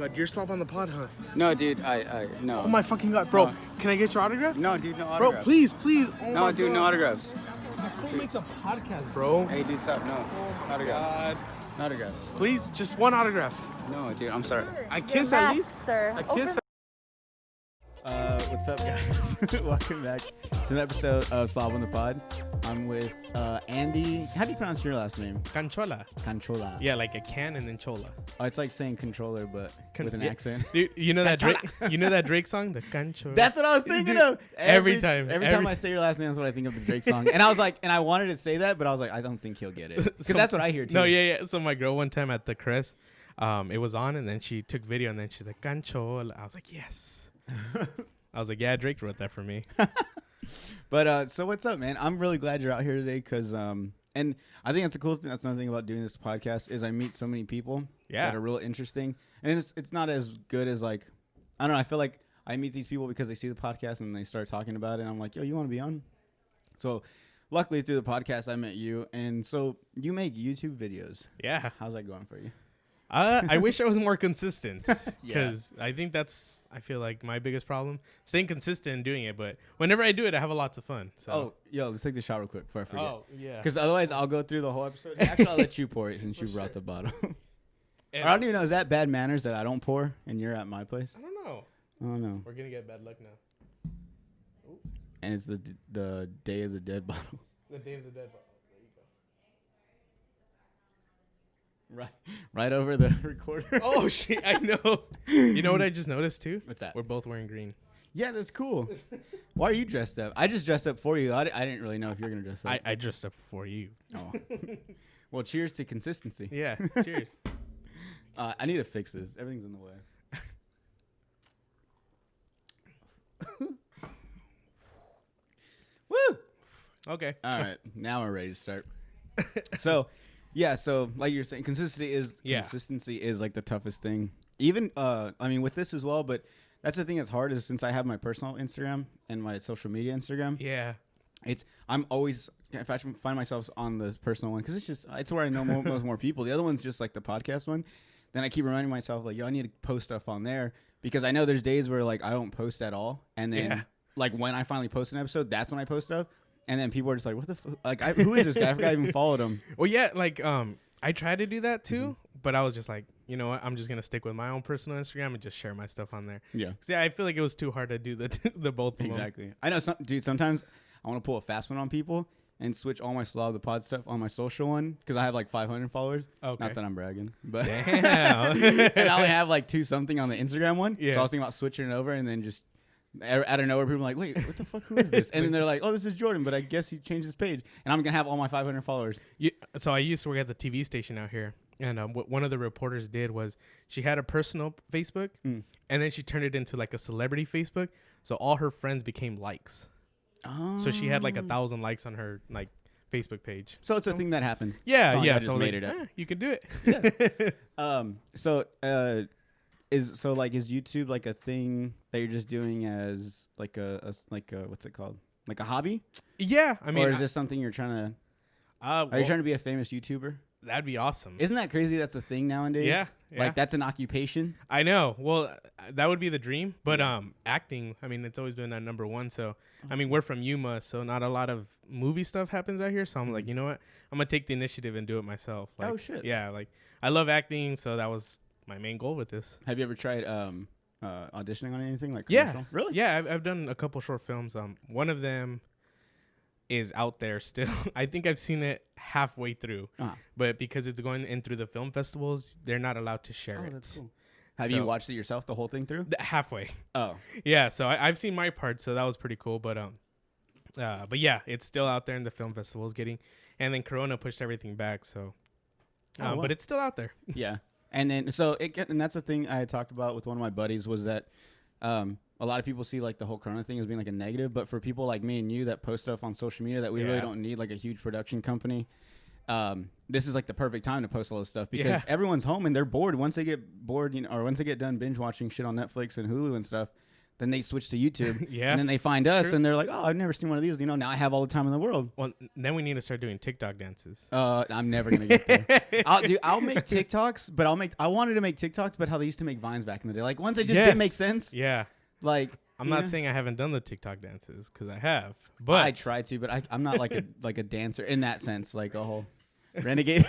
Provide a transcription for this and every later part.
god, you're Slop on the Pod, huh? No, dude, no. Oh my fucking god, bro. No. Can I get your autograph? No, dude, no autographs. Bro, please. Oh No, my dude, god. no autographs. This fool makes a podcast, bro. Hey, dude, stop. No, autographs. God. No autographs. Please, just one autograph. No, dude, I'm sorry. I kiss You're at mad, least. sir. I kiss. What's up, guys? Welcome back to an episode of Slob on the Pod. I'm with Andy. How do you pronounce your last name? Canchola. Canchola. Yeah, like a can and then chola. Oh, it's like saying controller, but with an accent. Dude, you know that Drake? You know that Drake song, the Canchola. That's what I was thinking of. Every time I say your last name, that's what I think of the Drake song. And I was like, and I wanted to say that, but I was like, I don't think he'll get it. Because that's what I hear too. No, yeah. So my girl one time at the Crest, it was on, and then she took video, and then she's like, Canchola. I was like, yes. I was like, yeah, Drake wrote that for me. But so what's up, man? I'm really glad you're out here today because and I think that's a cool thing. That's another thing about doing this podcast is I meet so many people that are real interesting, and it's not as good as like, I don't know. I feel like I meet these people because they see the podcast and they start talking about it, and I'm like, yo, you want to be on? So luckily through the podcast I met you, and so you make YouTube videos. Yeah. How's that going for you? I wish I was more consistent because I think I feel like my biggest problem, staying consistent and doing it. But whenever I do it, I have a lots of fun. So. Oh, yo, let's take the shot real quick before I forget. Oh, yeah. Because otherwise I'll go through the whole episode. Actually, I'll let you pour it since you brought the bottle. I don't even know. Is that bad manners that I don't pour and you're at my place? I don't know. I don't know. We're going to get bad luck now. Ooh. And it's the Day of the Dead bottle. The Day of the Dead bottle. Right over the recorder. Oh, shit. I know. You know what I just noticed, too? What's that? We're both wearing green. Yeah, that's cool. Why are you dressed up? I just dressed up for you. I didn't really know if you were going to dress up. I dressed up for you. Oh. Well, cheers to consistency. Yeah, cheers. I need to fix this. Everything's in the way. Woo! Okay. All right. Now we're ready to start. So... Yeah, so like you're saying, consistency is like the toughest thing. Even I mean with this as well, but that's the thing that's hard is since I have my personal Instagram and my social media Instagram. Yeah. I'm always if I find myself on the personal one because it's where I know more people. The other one's just like the podcast one. Then I keep reminding myself like, yo, I need to post stuff on there because I know there's days where like I don't post at all, and then like when I finally post an episode, that's when I post stuff. And then people are just like, what the fuck? Like, who is this guy? I forgot I even followed him. Well, yeah, like, I tried to do that too, but I was just like, you know what? I'm just going to stick with my own personal Instagram and just share my stuff on there. Yeah. See, I feel like it was too hard to do the both of them. Exactly. I know, dude, sometimes I want to pull a fast one on people and switch all my Slob the Pod stuff on my social one because I have like 500 followers. Okay. Not that I'm bragging. But damn. And I only have like 2 something on the Instagram one. Yeah. So I was thinking about switching it over and then just... out of nowhere, people are like, wait, what the fuck? Who is this? And then they're like, oh, this is Jordan, but I guess he changed his page. And I'm going to have all my 500 followers. So I used to work at the TV station out here. And what one of the reporters did was she had a personal Facebook, and then she turned it into like a celebrity Facebook. So all her friends became likes. Oh. So she had like 1,000 likes on her like Facebook page. So it's a thing that happens. Yeah, yeah. I just made it up. You can do it. Yeah. Is YouTube like a thing that you're just doing as like a what's it called, like a hobby? Yeah, I mean, or is this something you're trying to? Are you trying to be a famous YouTuber? That'd be awesome. Isn't that crazy? That's a thing nowadays. Yeah. Like that's an occupation. I know. Well, that would be the dream. But acting, I mean, it's always been number one. So I mean, we're from Yuma, so not a lot of movie stuff happens out here. So I'm like, you know what? I'm gonna take the initiative and do it myself. Like, oh shit. Yeah, like I love acting, so that was my main goal with this. Have you ever tried auditioning on anything like commercial? Yeah, really? Yeah, I've done a couple short films. One of them is out there still. I think I've seen it halfway through, but because it's going in through the film festivals, they're not allowed to share it. That's cool. Have you watched it yourself, the whole thing through? Halfway. Oh, yeah. So I've seen my part, so that was pretty cool. But yeah, it's still out there in the film festivals and then Corona pushed everything back. So, but it's still out there. Yeah. And then, and that's the thing I had talked about with one of my buddies was that a lot of people see like the whole Corona thing as being like a negative, but for people like me and you that post stuff on social media that we really don't need like a huge production company, this is like the perfect time to post all this stuff because everyone's home and they're bored. Once they get bored, or once they get done binge watching shit on Netflix and Hulu and stuff, then they switch to YouTube. Yeah. And then they find us and they're like, oh, I've never seen one of these. You know, now I have all the time in the world. Well, then we need to start doing TikTok dances. I'm never going to get there. I'll make TikToks, but I wanted to make TikToks, but how they used to make Vines back in the day. Like, ones that just didn't make sense. Yeah. Like, I'm not saying I haven't done the TikTok dances, because I have. But I try to, but I'm not like a dancer in that sense, like a whole renegade.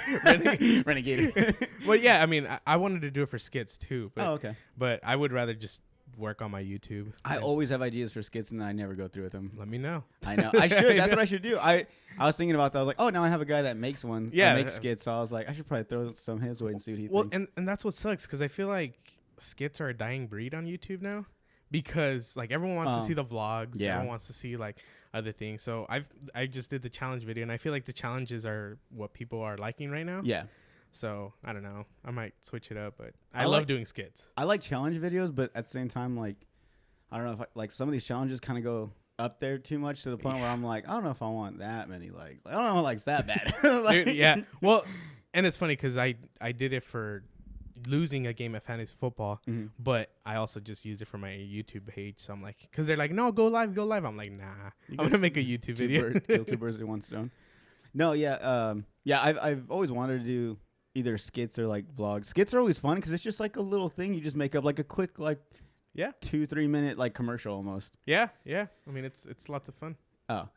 Renegade. Well, yeah, I mean, I wanted to do it for skits too. But, okay. But I would rather just work on my YouTube. I always have ideas for skits, and then I never go through with them. Let me know. I know. I should. That's what I should do. I was thinking about that. I was like, oh, now I have a guy that makes one. Yeah. Makes skits. So I was like, I should probably throw some his way and see what he thinks. Well, and that's what sucks, because I feel like skits are a dying breed on YouTube now. Because like everyone wants to see the vlogs, everyone wants to see like other things. So I just did the challenge video, and I feel like the challenges are what people are liking right now. Yeah. So I don't know. I might switch it up, but I love doing skits. I like challenge videos, but at the same time, like I don't know if like some of these challenges kind of go up there too much to the point where I'm like, I don't know if I want that many likes. Like, I don't know if likes that bad. Dude, yeah. Well, and it's funny because I did it for losing a game of fantasy football, but I also just used it for my YouTube page. So I'm like, because they're like, no, go live. I'm like, nah, I'm gonna make a YouTube video. Kill two birds with one stone. No, yeah, I've always wanted to do either skits or like vlogs. Skits are always fun because it's just like a little thing you just make up, like a quick 2-3 minute like commercial almost. Yeah. I mean, it's lots of fun. Oh,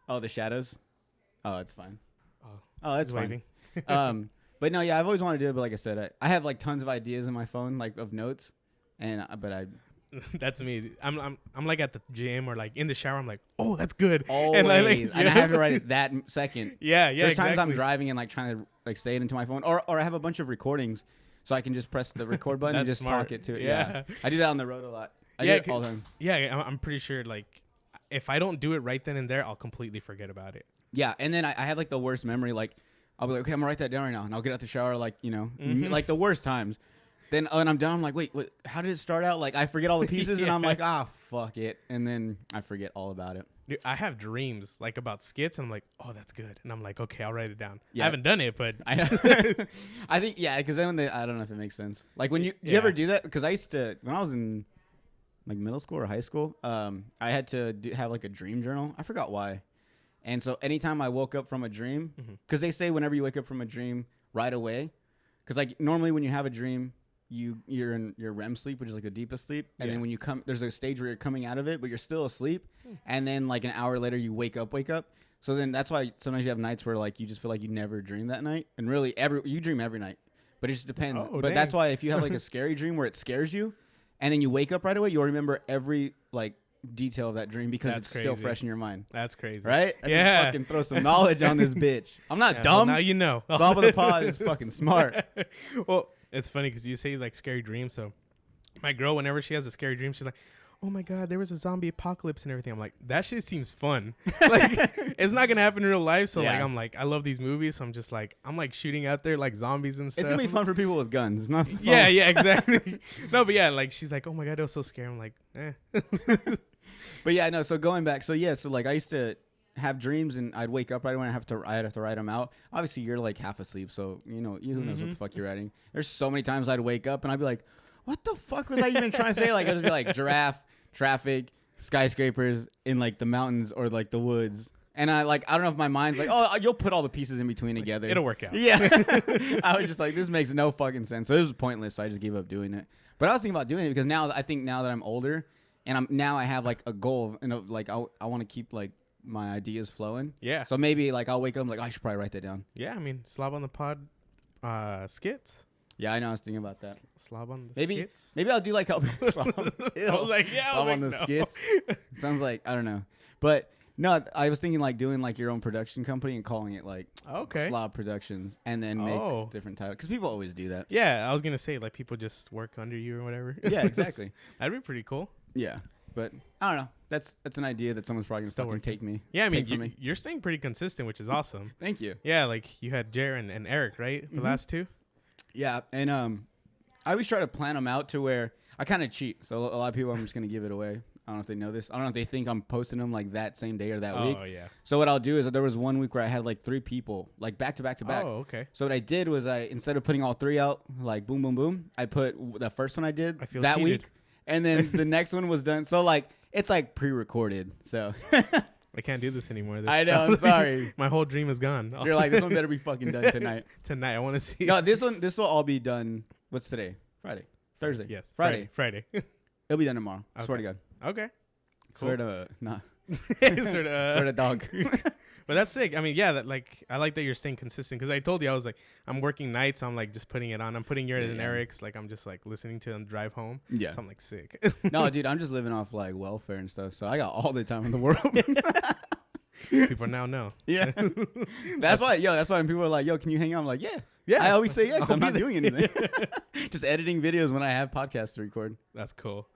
the shadows. Oh, it's fine. Oh, that's fine. But no, yeah, I've always wanted to do it, but like I said, I have like tons of ideas in my phone, like of notes, but I. That's me. I'm like at the gym or like in the shower. I'm like, oh, that's good. Always. And I have to write it that second. Yeah. There's times I'm driving and like trying to like say it into my phone, or I have a bunch of recordings, so I can just press the record button and just talk it to it. Yeah. I do that on the road a lot. I do it all the time. Yeah, I'm pretty sure like if I don't do it right then and there, I'll completely forget about it. Yeah, and then I have like the worst memory. Like I'll be like, okay, I'm gonna write that down right now, and I'll get out the shower, like like the worst times. Then when I'm done, I'm like, wait, how did it start out? Like I forget all the pieces, and I'm like, fuck it, and then I forget all about it. Dude, I have dreams like about skits, and I'm like, oh, that's good, and I'm like, okay, I'll write it down. Yeah. I haven't done it, but I know. I think because then I don't know if it makes sense. Like when you ever do that? Because I used to when I was in like middle school or high school, I had to have like a dream journal. I forgot why. And so anytime I woke up from a dream, because they say whenever you wake up from a dream right away, because like normally when you have a dream, you're in your REM sleep, which is like the deepest sleep. And then when you there's a stage where you're coming out of it, but you're still asleep. And then like an hour later you wake up. So then that's why sometimes you have nights where like you just feel like you never dream that night. And really you dream every night, but it just depends. But that's why if you have like a scary dream where it scares you and then you wake up right away, you'll remember every like detail of that dream because it's still fresh in your mind. That's crazy. Right? I just fucking throw some knowledge on this bitch. I'm not dumb. Well, now you know. Solve of the pod is fucking smart. Well, it's funny because you say like scary dreams. So my girl, whenever she has a scary dream, she's like, oh my God, there was a zombie apocalypse and everything. I'm like, that shit seems fun. Like it's not going to happen in real life. So like, I love these movies. So I'm like shooting out there like zombies and stuff. It's going to be fun for people with guns. It's not fun. Yeah, exactly. No, but yeah, like she's like, oh my God, it was so scary. I'm like, eh. But yeah, no. So going back, so like I used to have dreams and I'd wake up right away and I'd have to write them out. Obviously, you're like half asleep, so who knows what the fuck you're writing. There's so many times I'd wake up and I'd be like, what the fuck was I even trying to say? Like I'd just be like giraffe, traffic, skyscrapers in like the mountains or like the woods. And I don't know if my mind's like, oh, you'll put all the pieces in between together. It'll work out. Yeah. I was just like, this makes no fucking sense. So it was pointless. So I just gave up doing it. But I was thinking about doing it because now that I'm older and I have like a goal and like I want to keep like my ideas flowing. Yeah. So maybe like I'll wake up and like I should probably write that down. Yeah, I mean, Slob on the Pod skits. Yeah, I know. I was thinking about that. Slob on the skits. Maybe I'll do like help. Slob on the skits. Sounds like I don't know, but no, I was thinking like doing like your own production company and calling it like Slob Productions, and then make different titles because people always do that. Yeah, I was gonna say like people just work under you or whatever. Yeah, exactly. That'd be pretty cool. Yeah, but I don't know. That's an idea that someone's probably gonna fucking take me. Yeah, I mean you're staying pretty consistent, which is awesome. Thank you. Yeah, like you had Jaron and Eric, right? The last two. Yeah, and I always try to plan them out to where I kind of cheat. So a lot of people, I'm just gonna give it away. I don't know if they know this. I don't know if they think I'm posting them like that same day or that week. Oh, yeah. So what I'll do is there was one week where I had like 3 people like back to back to back. Oh, okay. So what I did was instead of putting all 3 out like boom, boom, boom, I put the first one I did that week. And then the next one was done. So like it's like pre-recorded. So I can't do this anymore. I know. I'm sorry. My whole dream is gone. You're like, this one better be fucking done tonight. Tonight. I want to see. No, this will all be done. What's today? Friday. Thursday. Yes. Friday. It'll be done tomorrow. Okay. Swear to God. Okay. Cool. Swear to nah. Swear to dog. But that's sick. I mean, yeah, I like that you're staying consistent because I told you I was like I'm working nights. So I'm like just putting it on. I'm putting yours and Eric's. Like I'm just like listening to it on the drive home. Yeah. So I'm like sick. No, dude, I'm just living off like welfare and stuff. So I got all the time in the world. People now know. Yeah. That's why when people are like, yo, can you hang out? I'm like, yeah. Yeah. I always say yeah because I'm not doing anything. Just editing videos when I have podcasts to record. That's cool.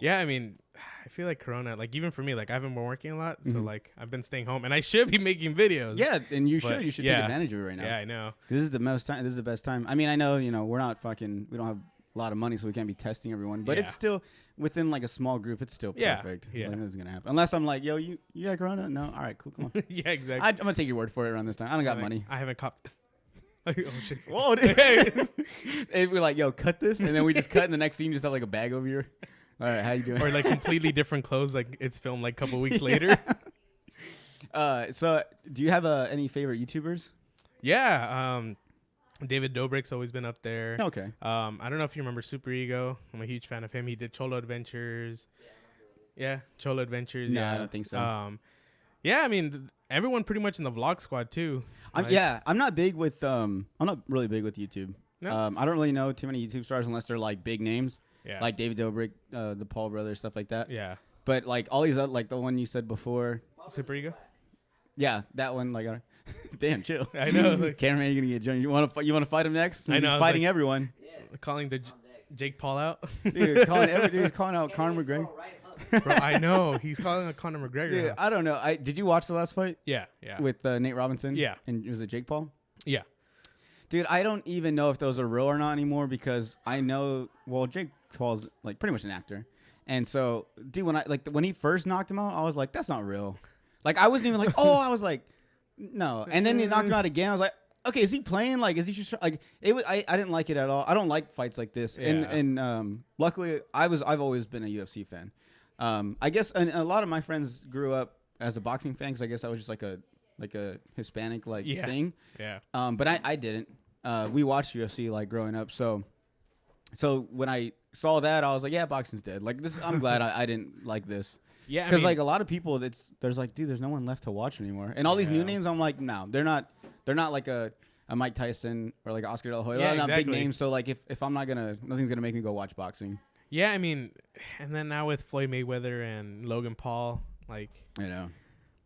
Yeah, I mean, I feel like Corona, like even for me, like I haven't been working a lot, so like I've been staying home, and I should be making videos. Yeah, and you should take advantage of it right now. Yeah, I know. This is the most time. This is the best time. I mean, I know we don't have a lot of money, so we can't be testing everyone, but it's still within like a small group. It's still perfect. Yeah, like, nothing's gonna happen unless I'm like, yo, you got Corona? No, all right, cool, come on. Yeah, exactly. I'm gonna take your word for it around this time. I don't got money. I haven't copped. Oh shit! Whoa, dude. And we're like, yo, cut this, and then we just cut, and the next scene you just have like a bag over your. All right, how you doing? Or like completely different clothes, like it's filmed like a couple weeks later. So do you have any favorite YouTubers? Yeah, David Dobrik's always been up there. Okay. I don't know if you remember Super Ego. I'm a huge fan of him. He did Cholo Adventures. Yeah, Cholo Adventures. No, yeah, I don't think so. Yeah, I mean everyone pretty much in the vlog squad too. I'm not big with I'm not really big with YouTube. No? I don't really know too many YouTube stars unless they're like big names. Yeah. Like David Dobrik, the Paul brothers, stuff like that. Yeah. But like all these other, like the one you said before. Super Ego? Yeah, that one. Like, damn, chill. I know. Like, cameraman, you're gonna get joined. You want to fight him next? I know. He's fighting everyone. Calling the Jake Paul out. Dude, he's calling out Conor McGregor. Bro, I know. He's calling out Conor McGregor. Dude, I don't know. Did you watch the last fight? Yeah. With Nate Robinson? Yeah. And was it Jake Paul? Yeah. Dude, I don't even know if those are real or not anymore because I know. Well, Jake Paul's like pretty much an actor, and so dude, when he first knocked him out, I was like, that's not real. Like I wasn't even like, oh, I was like, no. And then he knocked him out again. I was like, okay, is he playing? Like, is he just like it was? I didn't like it at all. I don't like fights like this. Yeah. And luckily, I've always been a UFC fan. I guess and a lot of my friends grew up as a boxing fan because I guess I was just like a Hispanic thing. Yeah. But I didn't. We watched UFC like growing up, so when I saw that, I was like, yeah, boxing's dead. Like this, I'm glad I didn't like this. Yeah, because like a lot of people, there's like, dude, there's no one left to watch anymore. And all these new names, I'm like, no, they're not like a Mike Tyson or like Oscar De La Hoya. They're not big names. So like, if I'm not nothing's gonna make me go watch boxing. Yeah, I mean, and then now with Floyd Mayweather and Logan Paul, like,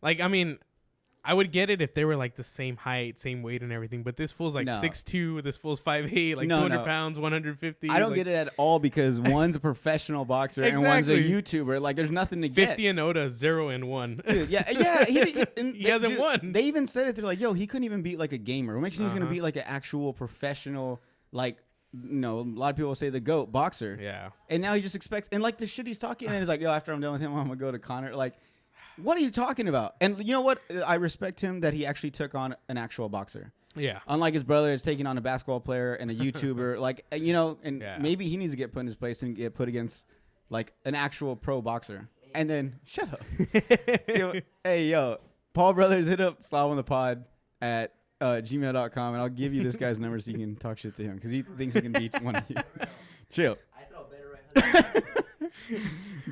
like I mean. I would get it if they were like the same height, same weight, and everything. But this fool's like 6'2", this fool's 5'8", like 200 pounds, 150. I don't get it at all because one's a professional boxer and one's a YouTuber. Like, there's nothing to get. 50-0, 0-1. Dude, yeah. He hasn't won. They even said it. They're like, yo, he couldn't even beat like a gamer. What makes you think he's gonna beat like an actual professional, like, a lot of people say the GOAT boxer. Yeah. And now he just expects, and like the shit he's talking, and he's like, yo, after I'm done with him, I'm gonna go to Conor. Like. What are you talking about? And you know what? I respect him that he actually took on an actual boxer. Yeah. Unlike his brother is taking on a basketball player and a YouTuber. Like, and maybe he needs to get put in his place and get put against like an actual pro boxer. And then shut up. Yo, Paul Brothers, hit up Slav on the pod at gmail.com and I'll give you this guy's number so you can talk shit to him because he thinks he can beat one of you. Chill. I throw better right now.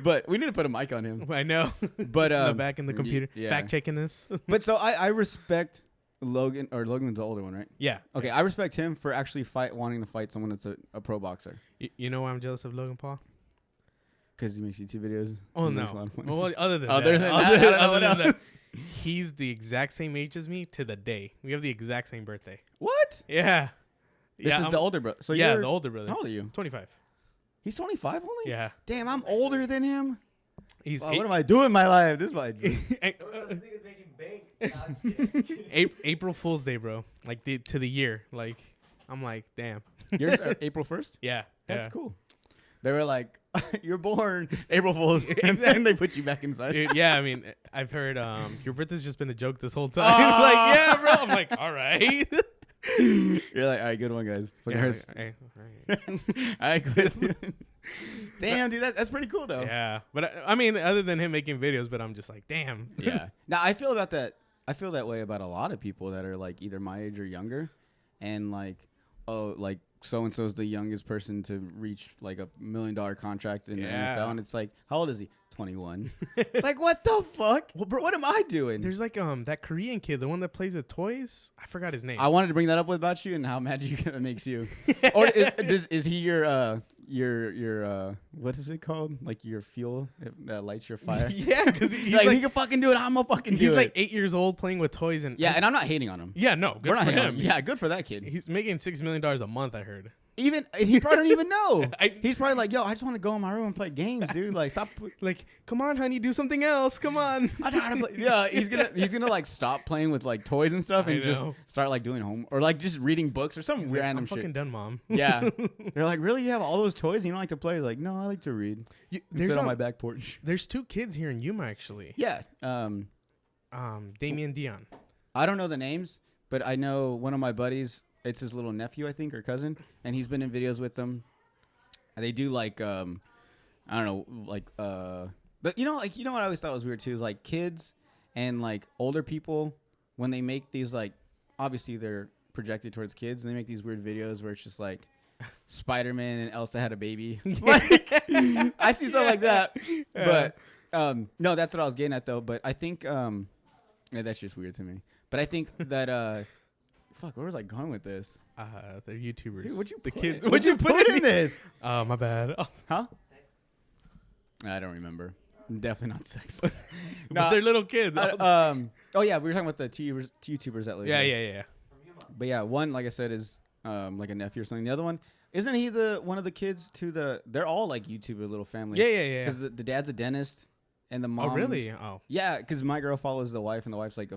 But we need to put a mic on him. I know. But back in the computer, fact checking this. But so I respect Logan, or Logan's the older one, right? Yeah. Okay, I respect him for actually wanting to fight someone that's a pro boxer. You know why I'm jealous of Logan Paul? Because he makes YouTube videos. Oh no. Well, other than that, he's the exact same age as me to the day. We have the exact same birthday. What? Yeah. This is the older brother. So the older brother. How old are you? 25. He's 25 only? Yeah. Damn, I'm older than him. He's what am I doing in my life? This is my dream. April Fool's Day, bro. Like to the year. Like I'm like, damn. Yours April 1st? Yeah. That's cool. They were like, "You're born April Fools," and then they put you back inside. Dude, yeah, I mean, I've heard your birthday's just been a joke this whole time. Like, yeah, bro. I'm like, all right. You're like, all right, good one, guys. Yeah, All right, good. Damn, dude, that's pretty cool though. Yeah, but I mean, other than him making videos, but I'm just like, damn. Yeah. Now I feel about that. I feel that way about a lot of people that are like either my age or younger, and like, oh, like so and so is the youngest person to reach like $1 million contract in the NFL, and it's like, how old is he? 21. It's like, what the fuck? Well, bro, what am I doing? There's like that Korean kid, the one that plays with toys. I forgot his name. I wanted to bring that up about you and how mad it makes you. Or is he your what is it called? Like your fuel that lights your fire? Yeah, because he's like, he can fucking do it. I'm gonna fucking do it. He's like 8 years old playing with toys and and I'm not hating on him. Yeah, no, good for him. Yeah, good for that kid. He's making $6 million a month. I heard. Even he probably don't even know. He's probably like, yo, I just want to go in my room and play games, dude. Like, stop. Like, come on, honey, do something else. Come on. I'm tired of play. Yeah, he's gonna like stop playing with like toys and stuff and just start like doing home or like just reading books or some random I'm shit. fucking done, mom. Yeah, they're like, really? You have all those toys and you don't like to play? Like, no, I like to read. Sit on my back porch. There's 2 kids here in Yuma actually. Yeah. Damien Dion. I don't know the names, but I know one of my buddies. It's his little nephew, I think, or cousin, and he's been in videos with them. And they do like, I don't know, like, but you know what I always thought was weird too is like kids and like older people when they make these like, obviously they're projected towards kids, and they make these weird videos where it's just like Spiderman and Elsa had a baby. Like, I see something like that, but no, that's what I was getting at though. But I think yeah, that's just weird to me. But I think that fuck, where was I going with this? They're YouTubers. Dude, what'd you the put kids? What'd you put in this? Oh, my bad. Huh? I don't remember. Definitely not sex. But they're little kids. Oh yeah, we were talking about the YouTubers that live. Yeah. But yeah, one like I said is like a nephew or something. The other one, isn't he one of the kids to the? They're all like YouTuber little family. Yeah. Because the dad's a dentist. And the mom. Oh really? Oh. Yeah, because my girl follows the wife, and the wife's like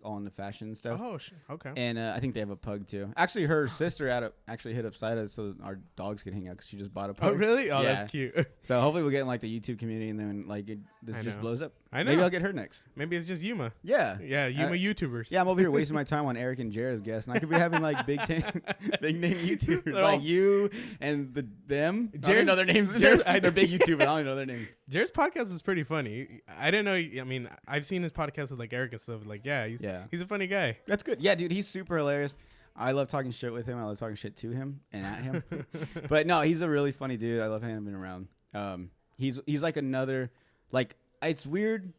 all in the fashion stuff. Oh, okay. And I think they have a pug too. Actually, her sister actually hit up Sida so our dogs could hang out because she just bought a pug. Oh really? Oh, yeah. That's cute. So hopefully we'll get in like the YouTube community, and then like this just blows up. I know. Maybe I'll get her next. Maybe it's just Yuma. Yeah. Yeah, Yuma YouTubers. Yeah, I'm over here wasting my time on Eric and Jared's guests, and I could be having like big name YouTubers like you and them. Jared's, I don't know their names. They're big YouTubers. I don't know their names. Jared's podcast is pretty funny. I didn't know. I mean, I've seen his podcast with like Eric and stuff. Like, he's a funny guy. That's good. Yeah, dude, he's super hilarious. I love talking shit with him. I love talking shit to him and at him. But no, he's a really funny dude. I love having him around. He's like another, like, it's weird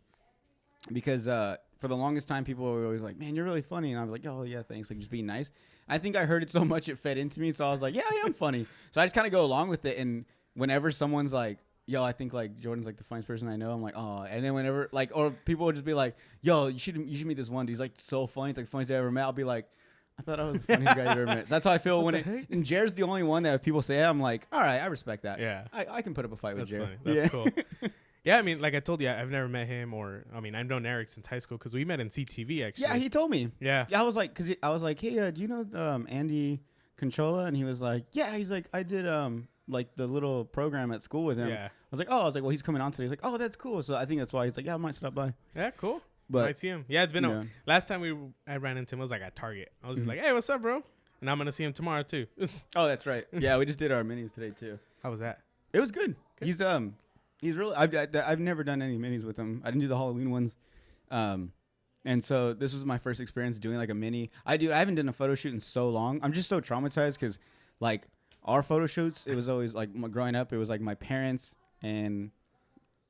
because for the longest time people were always like, man, you're really funny, and I was like, oh yeah, thanks, like just being nice. I think I heard it so much it fed into me, so I was like, yeah, I am funny. So I just kind of go along with it, and whenever someone's like, yo, I think like Jordan's like the funniest person I know, I'm like, oh. And then whenever like, or people would just be like, yo, you should meet this one dude. He's like so funny. It's like the funniest I ever met. I'll be like, I thought I was the funniest guy you ever met. So that's how I feel when and Jared's the only one that if people say that, I'm like, all right, I respect that. Yeah, I can put up a fight with Jared. Funny. That's cool. Yeah, I mean, like I told you, I've never met him, or I mean, I've known Eric since high school because we met in CTV actually. Yeah, he told me. Yeah, I was like, hey, do you know Andy Canchola? And he was like, yeah. He's like, I did like the little program at school with him. Yeah. I was like, well, he's coming on today. He's like, oh, that's cool. So I think that's why he's like, yeah, I might stop by. Yeah, cool. But might see him. Yeah, it's been last time I ran into him was like at Target. I was just like, hey, what's up, bro? And I'm gonna see him tomorrow too. Oh, that's right. Yeah, we just did our minis today too. How was that? It was good. He's really. I've never done any minis with him. I didn't do the Halloween ones. And so this was my first experience doing like a mini. I haven't done a photo shoot in so long. I'm just so traumatized because like our photo shoots, it was always like growing up, it was like my parents and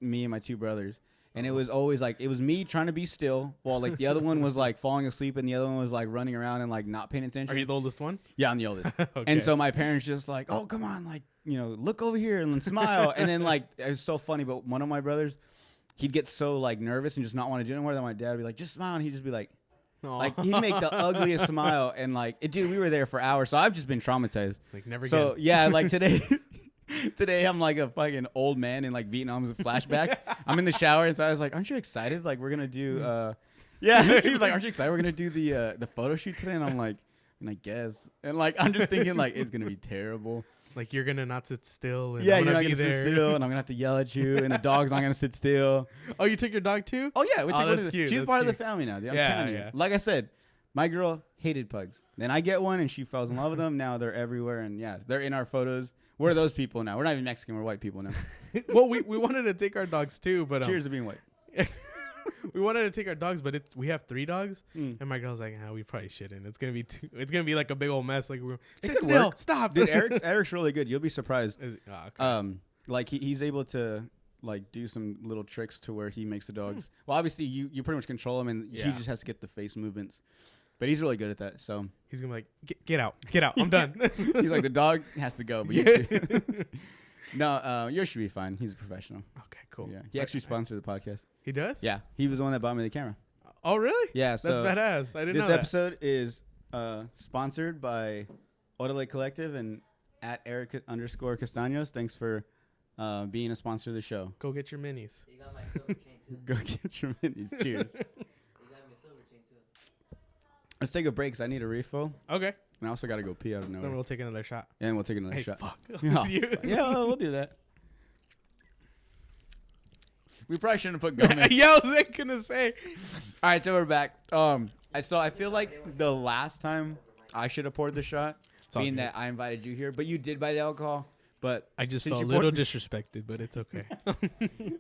me and my 2 brothers. And it was always like, it was me trying to be still while like the other one was like falling asleep and the other one was like running around and like not paying attention. Are you the oldest one? Yeah, I'm the oldest. Okay. And so my parents just like, oh, come on, like, look over here and smile. And then like, it was so funny. But one of my brothers, he'd get so like nervous and just not want to do it anymore. Then my dad would be like, just smile. And he'd just be like, aww. Like he'd make the ugliest smile. And like, dude, we were there for hours. So I've just been traumatized. Like never again. So yeah, like today I'm like a fucking old man in like Vietnam's flashbacks. I'm in the shower and so I was like, aren't you excited? Like we're gonna do yeah. She's like, aren't you excited? We're gonna do the photo shoot today. And I'm like, And I guess. And like, I'm just thinking like, it's going to be terrible. Like you're going to not sit still. And Yeah, I'm you're not going to sit still. And I'm going to have to yell at you. And the dog's not going to sit still. Oh, you took your dog too? Oh, yeah. We took one that's of cute. She's That's part cute. of the family now, dude. I'm Yeah, telling you. yeah. Like I said, my girl hated pugs. Then I get one and she falls in love with them. Now they're everywhere. And yeah, they're in our photos. We're those people now. We're not even Mexican. We're white people now. Well, we wanted to take our dogs too, but Cheers to being white. we wanted to take our dogs, but we have 3 dogs, and my girl's like, we probably shouldn't. It's gonna be like a big old mess. Like sit still, work. stop. Dude, Eric's really good. You'll be surprised. Okay. Like he's able to like do some little tricks to where he makes the dogs. Well, obviously you pretty much control him, and he just has to get the face movements. But he's really good at that. So he's gonna be like, get out, I'm done. He's like, the dog has to go, but you two. No, yours should be fine. He's a professional. Okay, cool. Yeah, he actually sponsored the podcast. He does? Yeah, he was the one that bought me the camera. Oh, really? Yeah, so that's badass. I didn't know this that. episode is sponsored by Odele Collective and at Eric_Castaños. Thanks for being a sponsor of the show. Go get your minis. You got my silver chain too. Go get your minis. Cheers. You got my silver chain too. Let's take a break because I need a refill. Okay. And I also got to go pee out of Then nowhere. we'll take another shot. And we'll take another Hey, shot. fuck. Yeah, You- yeah, we'll do that. We probably shouldn't have put gum in. Yeah, I was gonna say. All right, so we're back. I feel like the last time I should have poured the shot, all being good. that I invited you here, but you did buy the alcohol. But I just since felt a you little poured- disrespected, but it's okay.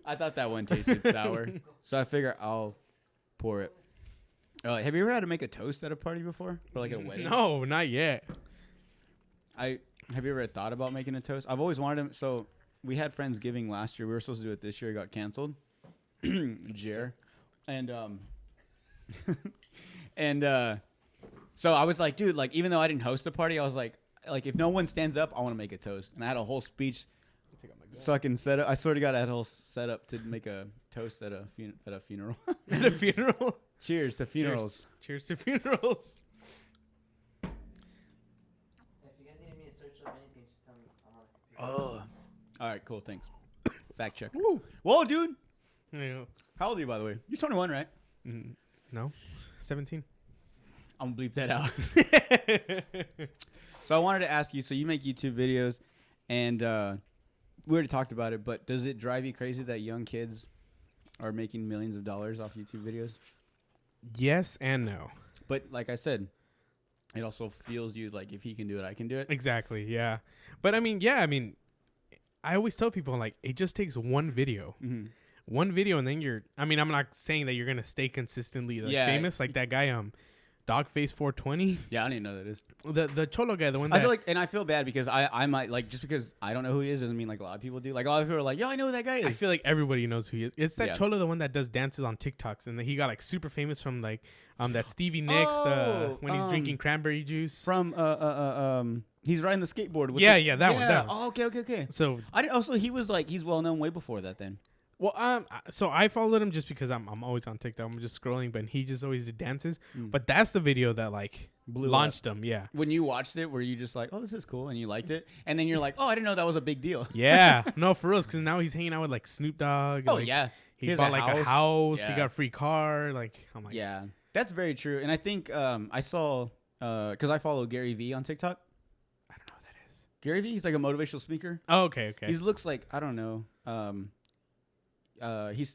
I thought that one tasted sour, so I figure I'll pour it. Have you ever had to make a toast at a party before, or like at a wedding? No, not yet. Have you ever thought about making a toast? I've always wanted to. So we had Friendsgiving last year. We were supposed to do it this year. It got canceled. Jer. And so I was like, dude, like even though I didn't host the party, I was like if no one stands up, I want to make a toast. And I had a whole speech. Sucking setup. I swear to God, I had a whole setup to make a toast at a funeral. At a funeral. Cheers to funerals. Cheers to funerals. If you guys need me to search up anything, just tell me. I'm on the computer. Oh. All right, cool. Thanks. Fact check. Woo. Whoa, dude. Yeah. How old are you, by the way? You're 21, right? No, 17. I'm gonna bleep that out. So I wanted to ask you. So you make YouTube videos, and we already talked about it. But does it drive you crazy that young kids are making millions of dollars off YouTube videos? Yes and no. But like I said, it also feels you like if he can do it, I can do it. Exactly. Yeah. But I mean, I always tell people like it just takes one video. Mm-hmm. One video, and then I'm not saying that you're gonna stay consistently famous like that guy Dogface 420. Yeah, I don't even know who that is. The Cholo guy, the one that I feel like, and I feel bad because I might like just because I don't know who he is doesn't mean like a lot of people do. Like a lot of people are like, yo, I know who that guy is. I feel like everybody knows who he is. It's that Yeah. Cholo, the one that does dances on TikToks, and then he got like super famous from like that Stevie Nicks when he's drinking cranberry juice. From he's riding the skateboard. With That one. Oh, okay. So I didn't, also he was like he's well known way before that then. well, so I followed him just because I'm always on TikTok. I'm just scrolling, but he just always did dances. But that's the video that like launched him. Yeah. When you watched it, were you just like, oh, this is cool, and you liked it, and then you're like, oh, I didn't know that was a big deal. Yeah. No, for real, because now he's hanging out with like Snoop Dogg. Oh like, yeah, He has bought like a house. Yeah. He got a free car. Like I'm like, Yeah, that's very true. And I think I saw because I follow Gary Vee on TikTok. I don't know what that is. Gary Vee, he's like a motivational speaker. Oh, okay. He looks like I don't know.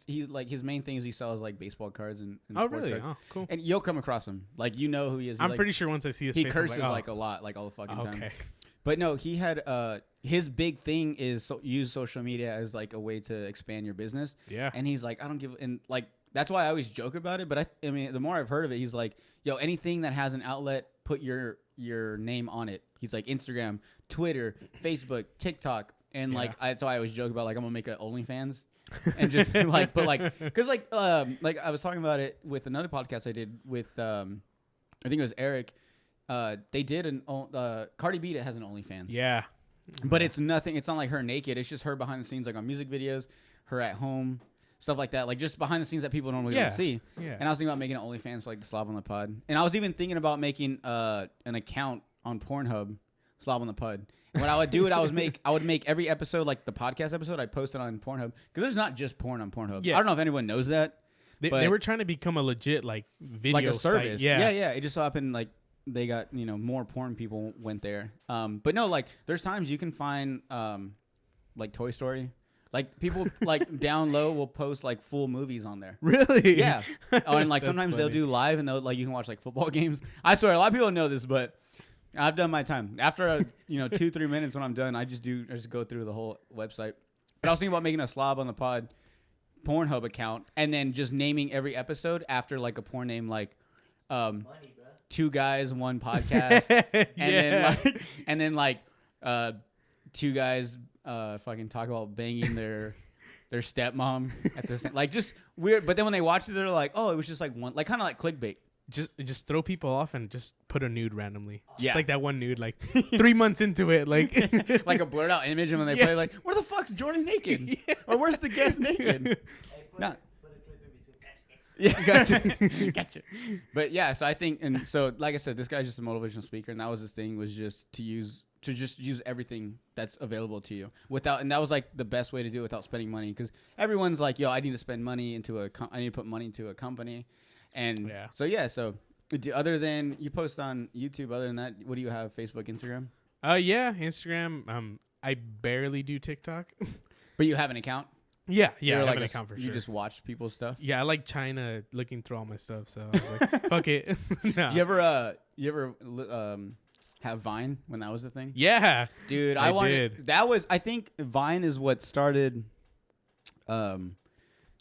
He like his main thing is he sells like baseball cards and Oh, sports really? cards. Oh, cool. And you'll come across him, like you know who he is. I'm like, pretty sure once I see his he face, curses I'm like a lot, like all the fucking time. Okay. But no, he had his big thing is use social media as like a way to expand your business. Yeah. And he's like, I don't give, and like that's why I always joke about it. But I mean, the more I've heard of it, he's like, yo, anything that has an outlet, put your name on it. He's like Instagram, Twitter, Facebook, TikTok, and Yeah. like that's why I always joke about like I'm gonna make an OnlyFans. And just like, but like, cause like I was talking about it with another podcast I did with, I think it was Eric. They did Cardi B has an OnlyFans. Yeah. But it's nothing. It's not like her naked. It's just her behind the scenes, like on music videos, her at home, stuff like that. Like just behind the scenes that people normally don't see. Yeah. And I was thinking about making an OnlyFans for like the Slob on the Pod. And I was even thinking about making an account on Pornhub, Slob on the Pod. And what I would do, I would make every episode, like the podcast episode, I'd post it on Pornhub. Because there's not just porn on Pornhub. Yeah. I don't know if anyone knows that. They were trying to become a legit like video like a service. site. Yeah. Yeah. It just so happened like they got more porn people went there. But no, like there's times you can find like Toy Story. Like people like down low will post like full movies on there. Really? Yeah. Oh, and like sometimes they'll do live and they'll like you can watch like football games. I swear a lot of people don't know this, but I've done my time. After 2-3 minutes when I'm done, I just go through the whole website. But I was thinking about making a slob on the pod Pornhub account and then just naming every episode after like a porn name like Money, bro. 2 guys, 1 podcast, and then 2 guys fucking talk about banging their stepmom at the same, like just weird. But then when they watch it, they're like, oh, it was just like one, like kind of like clickbait. Just throw people off and just put a nude randomly. Yeah. Just like that one nude, like 3 months into it, like like a blurred out image, and when they play, like, where the fuck's Jordan naked? Or where's the guest naked? Hey, put Nah. a clip in between. Yeah, gotcha. But yeah, so I think, and so like I said, this guy's just a motivational speaker, and that was his thing, was just to use everything that's available to you and that was like the best way to do it without spending money, because everyone's like, yo, I need to spend money into I need to put money into a company, and so other than you post on YouTube, other than that, what do you have? Facebook, Instagram? Yeah, Instagram. I barely do TikTok. But you have an account? Yeah, I have like an account for sure. You just watch people's stuff? Yeah, I like China looking through all my stuff, so I was like, fuck it. No. You ever have Vine when that was the thing? Yeah, dude, I did. That was, I think Vine is what started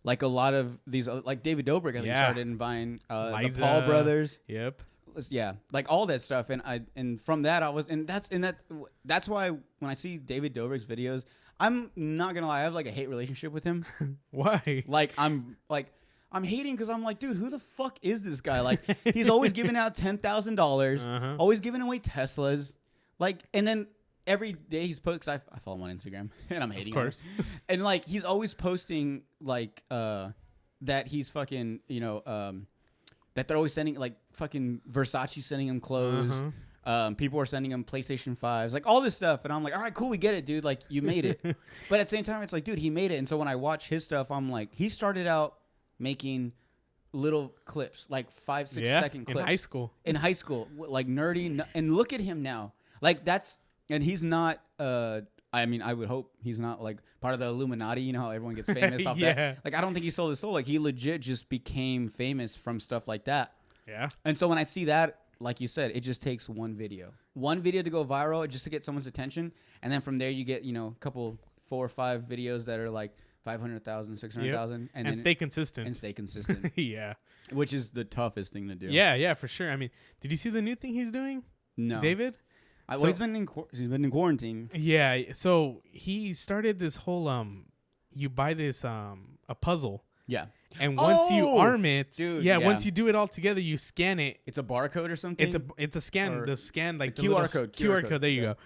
like a lot of these, like David Dobrik, I think started in Vine, the Paul brothers. Yep. Yeah, like all that stuff, and from that I was, and that's why when I see David Dobrik's videos, I'm not gonna lie, I have like a hate relationship with him. Why? I'm hating because I'm like, dude, who the fuck is this guy? Like, he's always giving out $10,000, always giving away Teslas, like, and then every day he's posting, because I follow him on Instagram, and I'm hating him. Of course. And like, he's always posting like that he's fucking, that they're always sending like fucking Versace sending him clothes. People are sending him PlayStation 5s, like all this stuff, and I'm like, all right, cool, we get it, dude. Like, you made it. But at the same time, it's like, dude, he made it. And so when I watch his stuff, I'm like, he started out making little clips, like 5-6 second clips in high school, like nerdy, and look at him now. Like, and he's not I mean, I would hope he's not like part of the Illuminati, you know how everyone gets famous off that. Like, I don't think he sold his soul. Like, he legit just became famous from stuff like that. Yeah. And so when I see that, like you said, it just takes one video to go viral, just to get someone's attention, and then from there you get a couple 4 or 5 videos that are like 500,000, 600,000, and then stay consistent. Yeah. Which is the toughest thing to do. Yeah, for sure. I mean, did you see the new thing he's doing? No, David. Well, he's been in quarantine. Yeah, so he started this whole you buy this a puzzle. Yeah. And once you arm it, dude, once you do it all together, you scan it. It's a barcode or something? It's a scan. The scan, like the QR code. QR code. There you go.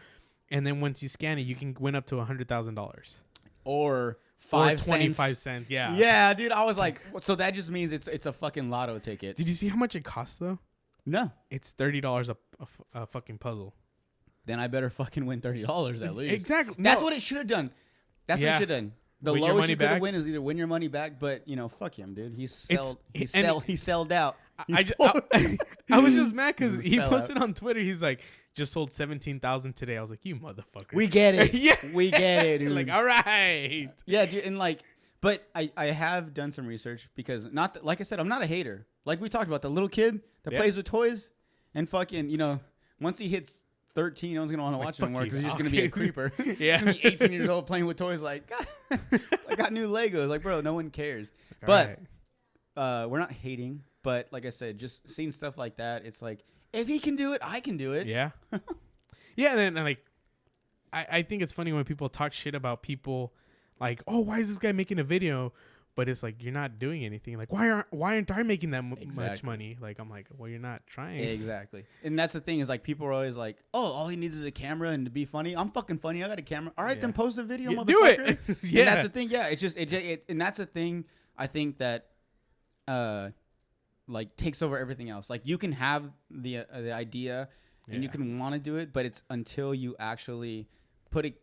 And then once you scan it, you can win up to $100,000. Or 25 cents. Yeah. Yeah, dude. I was like, so that just means it's a fucking lotto ticket. Did you see how much it costs though? No. It's $30 a fucking puzzle. Then I better fucking win $30 at least. Exactly. That's what it should have done. That's what it should have done. The win lowest you could have win is either win your money back, but fuck him, dude. He sold out. I was just mad because he posted on Twitter. He's like, just sold 17,000 today. I was like, you motherfucker. We get it. Yeah, we get it, dude. Like, all right. Yeah, dude, and like, but I have done some research because like I said, I'm not a hater. Like we talked about, the little kid that plays with toys, and fucking once he hits 13, no one's gonna want to watch him anymore because he's just gonna be a creeper. Yeah, be 18 years old playing with toys. Like, I got new Legos. Like, bro, no one cares. But we're not hating. But like I said, just seeing stuff like that, it's like, if he can do it, I can do it. Yeah. Yeah, and then like, I think it's funny when people talk shit about people, like, oh, why is this guy making a video? But it's like, you're not doing anything. Like, why aren't I making that much money? Like, I'm like, well, you're not trying. Exactly. And that's the thing, is like, people are always like, oh, all he needs is a camera and to be funny. I'm fucking funny. I got a camera. All right, then post a video, motherfucker. Do it. Yeah. And that's the thing. Yeah, it's just and that's the thing. I think that like takes over everything else. Like, you can have the idea and you can want to do it, but it's until you actually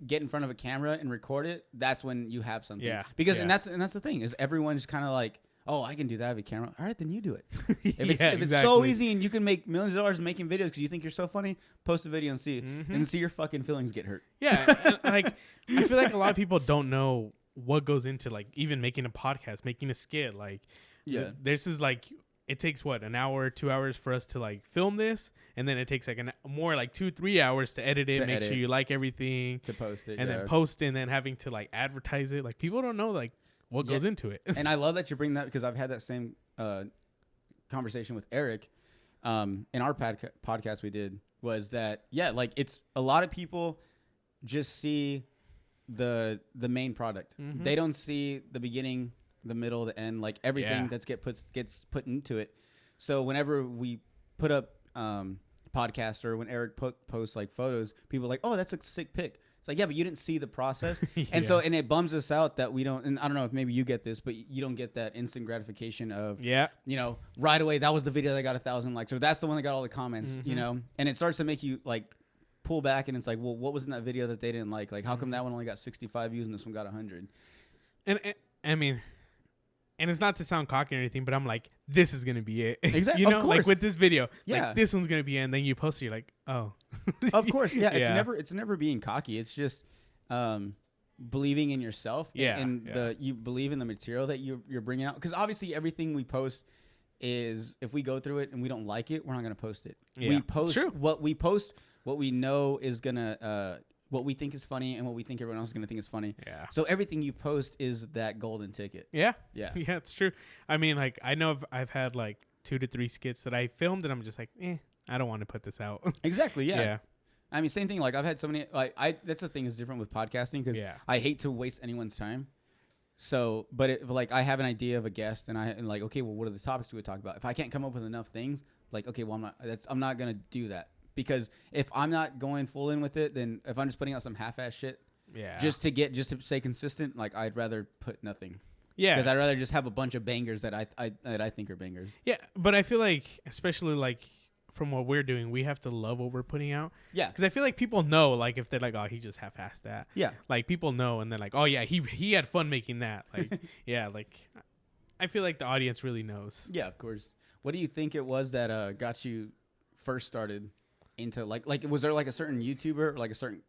get in front of a camera and record it, that's when you have something. Yeah. Because and that's the thing, is everyone's kind of like, oh, I can do that with a camera. All right, then you do it. If Yeah, it's so easy and you can make millions of dollars making videos because you think you're so funny, post a video and see and see your fucking feelings get hurt. Yeah, and, like I feel like a lot of people don't know what goes into like even making a podcast, making a skit. Like, this is like it takes what, an hour, 2 hours for us to like film this, and then it takes like more like 2-3 hours to edit it, make sure you like everything, to post it, and then post it, and then having to like advertise it. Like people don't know like what goes into it. And I love that you're bringing that because I've had that same conversation with Eric in our podcast we did, was that like it's a lot of people just see the main product. They don't see the beginning, the middle, the end, like everything that gets put into it. So whenever we put up podcast, or when Eric posts like photos, people are like, oh, that's a sick pic. It's like, yeah, but you didn't see the process. And so, and it bums us out that we don't, and I don't know if maybe you get this, but you don't get that instant gratification of, you know, right away, that was the video that got 1,000 likes, or that's the one that got all the comments, you know, and it starts to make you like pull back, and it's like, well, what was in that video that they didn't like? Like, how come that one only got 65 views and this one got 100? And I mean, and it's not to sound cocky or anything, but I'm like, this is going to be it. Exactly. You know, like with this video, like this one's going to be it. And then you post it, you're like, oh. Of course. Yeah. It's never being cocky. It's just believing in yourself. And you believe in the material that you're bringing out. Because obviously everything we post is, if we go through it and we don't like it, we're not going to post it. Yeah. We post what we know is going to, what we think is funny and what we think everyone else is going to think is funny. Yeah. So everything you post is that golden ticket. Yeah. Yeah. Yeah, it's true. I mean, like, I know I've had like 2 to 3 skits that I filmed and I'm just like, I don't want to put this out. Exactly. Yeah. Yeah. I mean, same thing. Like, I've had so many, like, that's the thing is different with podcasting because I hate to waste anyone's time. So, but like, I have an idea of a guest and like, okay, well, what are the topics we would talk about? If I can't come up with enough things, like, okay, well, I'm not going to do that. Because if I'm not going full in with it, then if I'm just putting out some half-ass shit, just to stay consistent, like I'd rather put nothing. Yeah, because I'd rather just have a bunch of bangers that I think are bangers. Yeah, but I feel like, especially like from what we're doing, we have to love what we're putting out. Yeah, because I feel like people know, like if they're like, oh, he just half-assed that. Yeah, like people know, and they're like, oh yeah, he had fun making that. Like yeah, like I feel like the audience really knows. Yeah, of course. What do you think it was that got you first started into like was there like a certain YouTuber or like a certain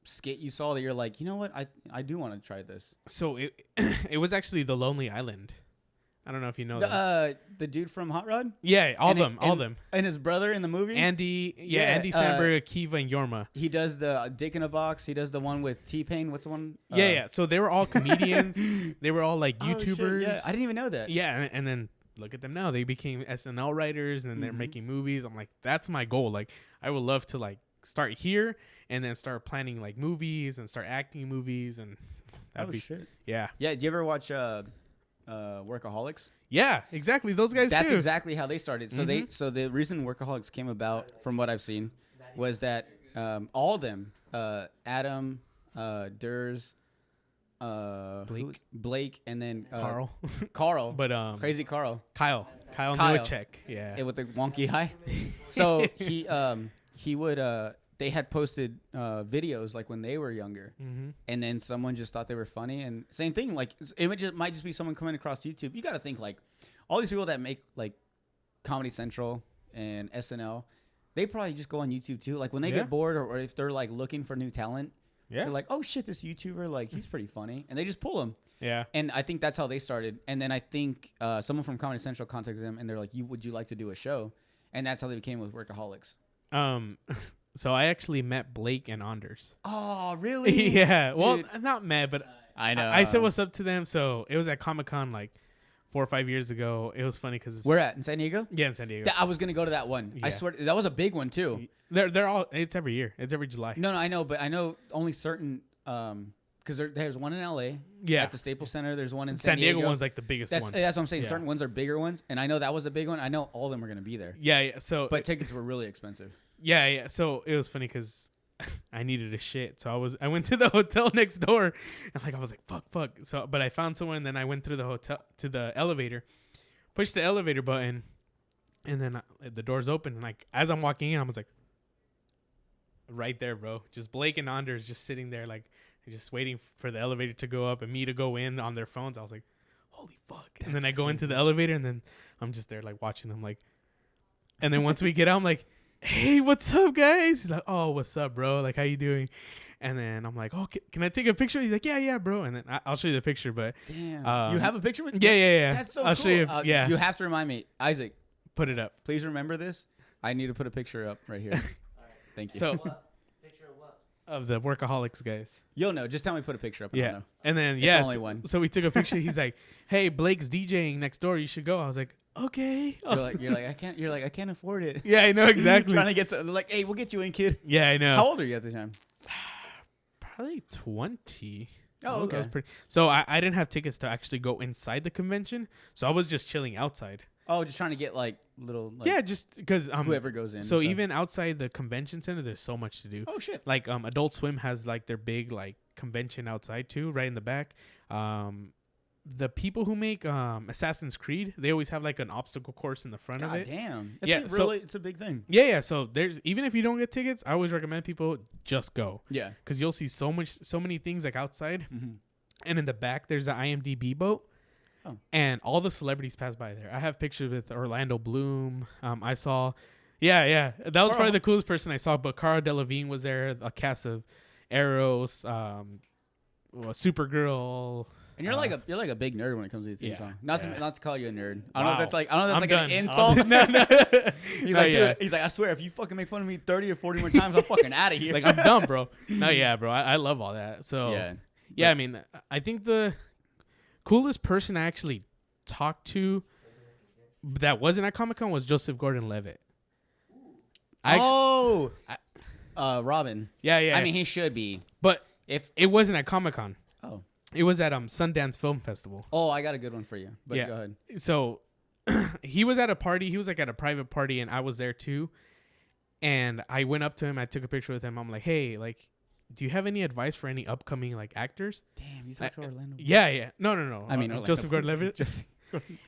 skit you saw that you're like, you know what, I do want to try this? So it was actually The Lonely Island. I don't know if you know that. The dude from Hot Rod? Yeah, all of them. And his brother in the movie? Andy Samberg, Kiva, and Yorma. He does the Dick in a Box. He does the one with T-Pain. What's the one? Yeah. So they were all comedians. They were all like YouTubers. Yeah, I didn't even know that. Yeah, and then look at them now. They became SNL writers and they're making movies. I'm like, that's my goal. Like, I would love to like start here and then start planning like movies and start acting movies and shit. Yeah. Yeah. Do you ever watch Workaholics? Yeah, exactly. Those guys That's exactly how they started. So so the reason Workaholics came about, from what I've seen, was that all of them, Adam, Durs, Blake, and then Carl, but Crazy Carl, Kyle Nowacek, with the wonky eye. So he would they had posted videos like when they were younger, and then someone just thought they were funny, and same thing, like it might just be someone coming across YouTube. You got to think like all these people that make like Comedy Central and SNL, they probably just go on YouTube too. Like when they get bored or if they're like looking for new talent. Yeah. They're like, oh shit, this YouTuber, like he's pretty funny, and they just pull him. Yeah. And I think that's how they started. And then I think someone from Comedy Central contacted them, and they're like, would you like to do a show? And that's how they became with Workaholics. So I actually met Blake and Anders. Oh, really? Yeah. Dude. Well, not met, but I know. I said what's up to them. So it was at Comic-Con like 4 or 5 years ago. It was funny because we're at in San Diego. Yeah, in San Diego. I was gonna go to that one. Yeah. I swear that was a big one too. They're all. It's every year. It's every July. No, I know, but I know only certain. Because there's one in LA. Yeah. At the Staples Center. There's one in San Diego. Diego one's like the biggest one. That's what I'm saying. Yeah. Certain ones are bigger ones, and I know that was a big one. I know all of them are gonna be there. Yeah. So, but tickets were really expensive. Yeah. So it was funny because I needed a shit. So I went to the hotel next door, and like I was like fuck. So but I found someone, and then I went through the hotel to the elevator, pushed the elevator button, and then the doors open, and like as I'm walking in, I was like, right there, bro. Just Blake and Anders just sitting there, like just waiting for the elevator to go up and me to go in on their phones. I was like, holy fuck. And then I go into the elevator, and then I'm just there, like, watching them, like. And then once we get out, I'm like, hey, what's up, guys? He's like, oh, what's up, bro? Like, how you doing? And then I'm like, oh, can I take a picture? He's like, yeah, bro. And then I'll show you the picture, but. Damn. You have a picture with Yeah. That's so I'll cool. show you. Yeah. You have to remind me. Isaac. Put it up. Please remember this. I need to put a picture up right here. Thank you. So. Picture of what? Of the Workaholics guys. You'll know. Just tell me to put a picture up. Yeah. And then, it's only one. So we took a picture. He's like, hey, Blake's DJing next door. You should go. I was like, okay. You're like, I can't afford it. Yeah, I know, exactly. Trying to get some, like, hey, we'll get you in, kid. Yeah, I know. How old are you at the time? Probably 20. Oh, okay. So I didn't have tickets to actually go inside the convention. So I was just chilling outside. Oh, just trying to get like little. Like, yeah, just because whoever goes in. So even outside the convention center, there's so much to do. Oh shit! Like Adult Swim has like their big like convention outside too, right in the back. The people who make Assassin's Creed, they always have like an obstacle course in the front of it. Damn. It's a big thing. Yeah. So there's even if you don't get tickets, I always recommend people just go. Yeah. Because you'll see so many things like outside, and in the back there's the IMDb boat. Oh. And all the celebrities pass by there. I have pictures with Orlando Bloom. I saw, that was probably the coolest person I saw. But Cara Delevingne was there. A cast of Arrows, Supergirl. And you're like a big nerd when it comes to the theme song. Not to call you a nerd. I don't know if that's I'm like done. an insult. No. He's like, dude, he's like, I swear, if you fucking make fun of me 30 or 40 more times, I'm fucking out of here. Like, I'm dumb, bro. No, yeah, bro. I love all that. So yeah. I mean, I think the coolest person I actually talked to that wasn't at Comic-Con was Joseph Gordon-Levitt. Robin. Yeah. I mean, he should be. But if it wasn't at Comic-Con. Oh. It was at Sundance Film Festival. Oh, I got a good one for you. But go ahead. So he was at a party. He was like at a private party, and I was there too. And I went up to him. I took a picture with him. I'm like, hey, like, do you have any advice for any upcoming like actors? Damn, you talked to Orlando. Yeah. No. I mean, Joseph Gordon-Levitt.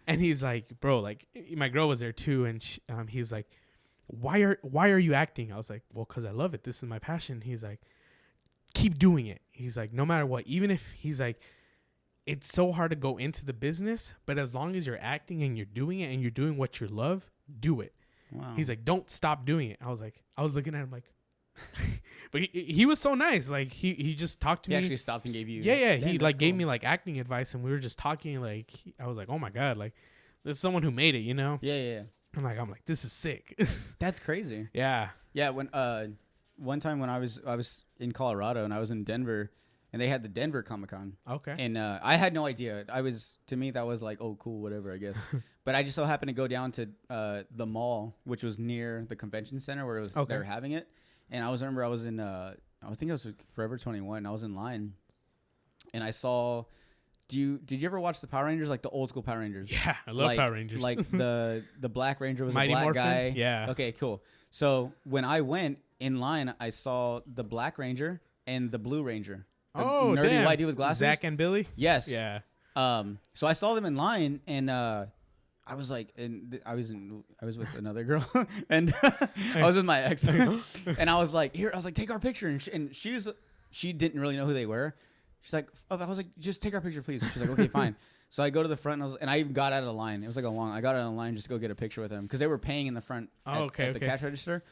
And he's like, bro, like my girl was there too, and he's like, why are you acting? I was like, well, cause I love it. This is my passion. He's like, keep doing it. He's like, no matter what, even if he's like, it's so hard to go into the business, but as long as you're acting and you're doing it and you're doing what you love, do it. Wow. He's like, don't stop doing it. I was looking at him like, but he was so nice. Like he just talked to me. He actually stopped and gave you. Yeah. He like gave me like acting advice, and we were just talking. Like I was like, oh my god, like there's someone who made it, you know? Yeah. I'm like, this is sick. That's crazy. Yeah. Yeah. When one time when I was in Colorado and I was in Denver, and they had the Denver Comic-Con. Okay. And I had no idea. To me that was like, oh cool, whatever, I guess. But I just so happened to go down to the mall, which was near the convention center where they were having it. And I remember I was in I think it was Forever 21. I was in line, and I saw. Did you ever watch the Power Rangers, like the old school Power Rangers? Yeah, I love Power Rangers. Like the Black Ranger was Mighty a black Morphin? guy. Yeah. Okay, cool. So when I went in line, I saw the Black Ranger and the Blue Ranger. The nerdy white dude with glasses. Zach and Billy. Yes. Yeah. So I saw them in line, and I was like, I was with another girl, and I was with my ex, and I was like, take our picture, and she didn't really know who they were. She's like, I was like, just take our picture, please. She's like, okay, fine. So I go to the front, and I even got out of the line. It was like I got out of the line just to go get a picture with them because they were paying in the front at the cash register.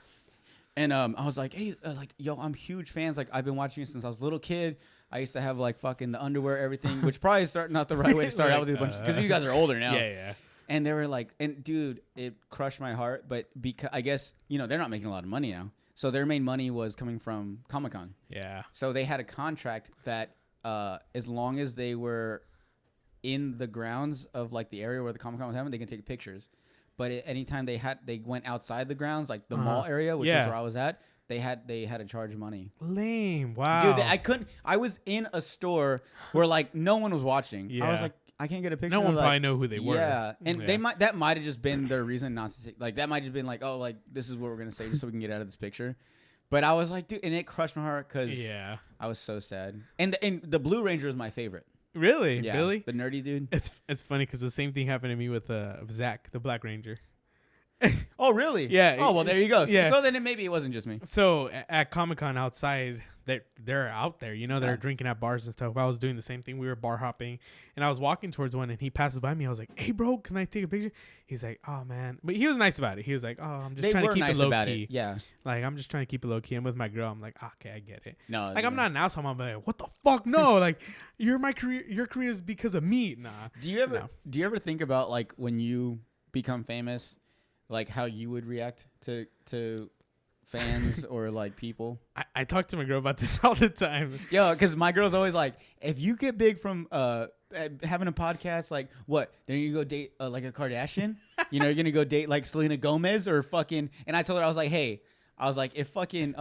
And I was like, hey, yo, I'm huge fans. Like, I've been watching you since I was a little kid. I used to have like fucking the underwear, everything, which probably not the right way to start out with these bunch because you guys are older now. Yeah. And they were like, and dude, it crushed my heart. But because I guess they're not making a lot of money now, so their main money was coming from Comic-Con. Yeah. So they had a contract that as long as they were in the grounds of like the area where the Comic-Con was having, they can take pictures. But anytime they went outside the grounds, like the mall area, which is where I was at, they had to charge money. Lame. Wow. Dude, I was in a store where like no one was watching. Yeah. I was like, I can't get a picture. No one probably know who they were. Yeah, and that might have just been their reason not to take. Like that might have just been like, oh, like this is what we're gonna say just so we can get out of this picture. But I was like, dude, and it crushed my heart because I was so sad. And the Blue Ranger is my favorite. Really? Yeah, Billy? The nerdy dude. It's funny because the same thing happened to me with Zach, the Black Ranger. Oh, really? Yeah. Oh, well, there you go. Yeah. So then maybe it wasn't just me. So at Comic-Con outside, they're out there, you know, they're drinking at bars and stuff. I was doing the same thing. We were bar hopping, and I was walking towards one, and he passes by me. I was like, "Hey, bro, can I take a picture?" He's like, "Oh man," but he was nice about it. He was like, "Oh, I'm just trying to keep it low key." Yeah, like I'm just trying to keep it low key. I'm with my girl. I'm like, okay, I get it. No, like I'm not an asshole. I'm like, what the fuck? No, like your career is because of me. Nah. Do you ever think about like when you become famous, like how you would react to fans or like people? I talk to my girl about this all the time. Yo, because my girl's always like, if you get big from having a podcast, like what? Then you go date like a Kardashian? You know, you're gonna go date like Selena Gomez or fucking? And I told her, I was like, hey, if fucking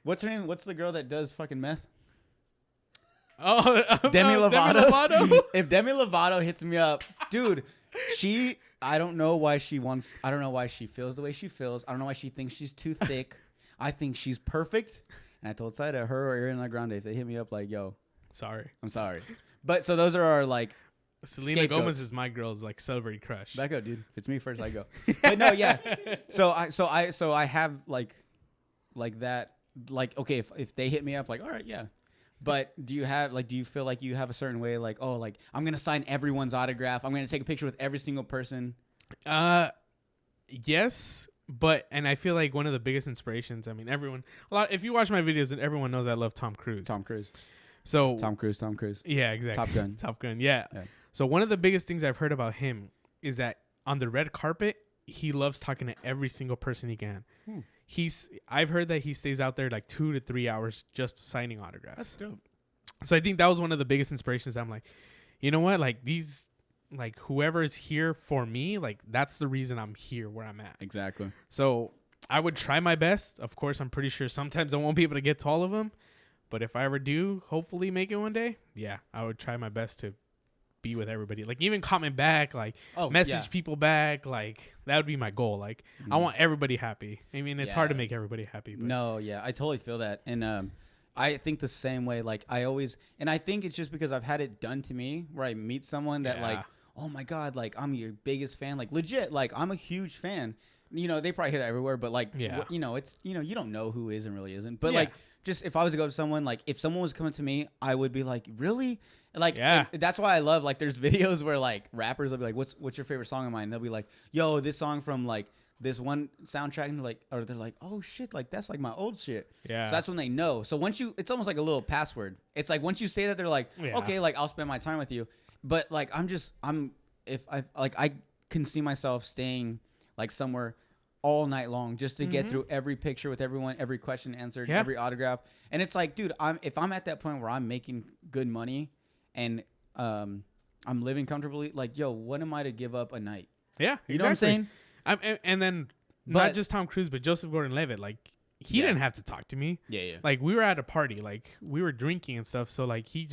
what's her name? What's the girl that does fucking meth? Oh, Demi Lovato. If Demi Lovato hits me up, dude, I don't know why she feels the way she feels. I don't know why she thinks she's too thick. I think she's perfect. And I told Saida, her or Ariana Grande, if they hit me up like, yo, I'm sorry. But so those are our like Selena scapegoats. Gomez is my girl's like celebrity crush. Back up, dude. If it's me first, I go. But no, yeah. So I have like that, like, okay, if they hit me up, like, all right, yeah. But do you feel like you have a certain way, like, oh, like I'm going to sign everyone's autograph. I'm going to take a picture with every single person. Yes, and I feel like one of the biggest inspirations, I mean, if you watch my videos, and everyone knows I love Tom Cruise. So Tom Cruise. Yeah, exactly. Top Gun. Yeah. So one of the biggest things I've heard about him is that on the red carpet, he loves talking to every single person he can. I've heard that he stays out there like 2 to 3 hours just signing autographs. That's dope. So I think that was one of the biggest inspirations. I'm like, you know what? Like whoever is here for me, like that's the reason I'm here where I'm at. Exactly. So I would try my best. Of course, I'm pretty sure sometimes I won't be able to get to all of them. But if I ever do, hopefully make it one day, yeah, I would try my best to be with everybody. Like even comment back, like message people back, like that would be my goal. Like I want everybody happy. I mean, it's hard to make everybody happy. But. No, yeah, I totally feel that. And I think the same way. Like I think it's just because I've had it done to me where I meet someone that like, oh my God, like I'm your biggest fan. Like legit, like I'm a huge fan. You know, they probably hit it everywhere, but like, you know, it's, you know, you don't know who is and really isn't. But like, just if I was to go to someone, like if someone was coming to me, I would be like, really? Like, that's why I love, like, there's videos where like rappers will be like, what's your favorite song of mine? And they'll be like, yo, this song from like this one soundtrack, and they're like, oh shit, like that's like my old shit. Yeah. So that's when they know. So once it's almost like a little password. It's like once you say that, they're like, okay, like I'll spend my time with you. But like I can see myself staying like somewhere all night long just to get through every picture with everyone, every question answered, every autograph. And it's like, dude, if I'm at that point where I'm making good money and I'm living comfortably, like, yo, what am I to give up a night? Yeah, you know what I'm saying? And then not just Tom Cruise, but Joseph Gordon-Levitt, like he didn't have to talk to me. Yeah. Like we were at a party, like we were drinking and stuff. So like he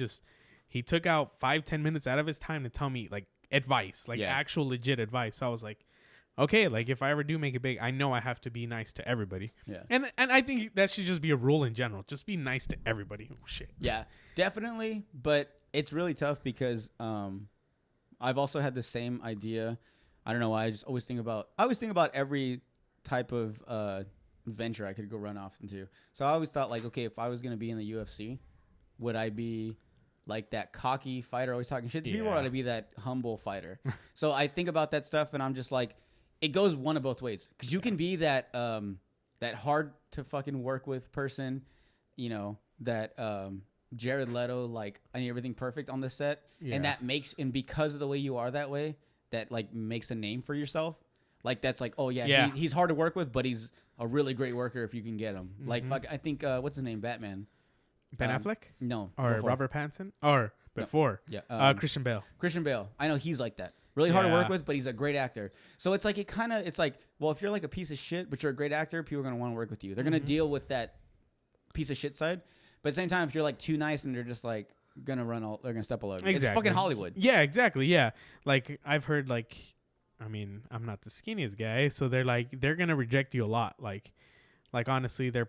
took out 5-10 minutes out of his time to tell me like advice, like actual legit advice. So I was like, okay, like if I ever do make it big, I know I have to be nice to everybody. Yeah. And I think that should just be a rule in general. Just be nice to everybody. Oh, shit. Yeah, definitely. But it's really tough because I've also had the same idea. I don't know why. I always think about every type of venture I could go run off into. So I always thought like, okay, if I was going to be in the UFC, would I be like that cocky fighter always talking shit to people, or would I be that humble fighter? So I think about that stuff and I'm just like, it goes one of both ways, because you can be that hard to fucking work with person, you know, that Jared Leto, like, I need everything perfect on the set, and that makes, and because of the way you are that way, that like makes a name for yourself. Like that's like, oh yeah. He's hard to work with, but he's a really great worker if you can get him. Like fuck, I think what's his name, Batman. Ben Affleck? No. Or before. Robert Pattinson? Or before? No. Yeah. Christian Bale. Christian Bale. I know he's like that. Really hard to work with, but he's a great actor. So it's like it's like, well, if you're like a piece of shit, but you're a great actor, people are gonna want to work with you. They're gonna deal with that piece of shit side. But at the same time, if you're like too nice and they're just like they're gonna step all over. Exactly. It's fucking Hollywood. Yeah, exactly. Yeah. Like I've heard like, I mean, I'm not the skinniest guy, so they're gonna reject you a lot. Like honestly, they're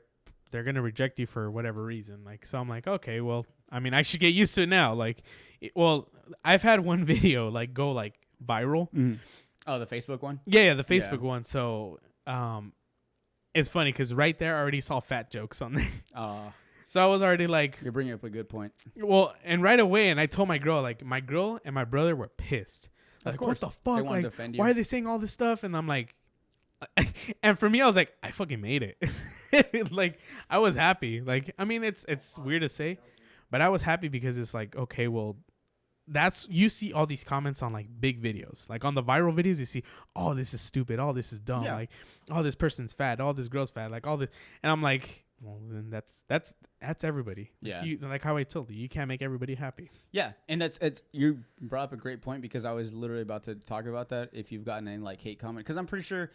gonna reject you for whatever reason. Like, so I'm like, okay, well, I mean, I should get used to it now. Like, I've had one video like go like viral. Oh, the Facebook one? Yeah, the Facebook one. So, it's funny because right there I already saw fat jokes on there. So I was already like, you're bringing up a good point. Well, and right away, and I told my girl, like, my girl and my brother were pissed. Of Like, course. what the fuck? They want to Like, defend you. why are they saying all this stuff? And I'm like, and for me, I was like, I fucking made it. Like, I was happy. Like, I mean, it's weird to say, but I was happy because it's like, okay, well, that's, you see all these comments on like big videos, like on the viral videos, you see, oh, this is stupid, oh, this is dumb, like, oh, this person's fat, oh, this girl's fat, like all this, and I'm like, well, then that's everybody. Yeah. Like how I told you, you can't make everybody happy. Yeah, and it's you brought up a great point because I was literally about to talk about that. If you've gotten any like hate comment, because I'm pretty sure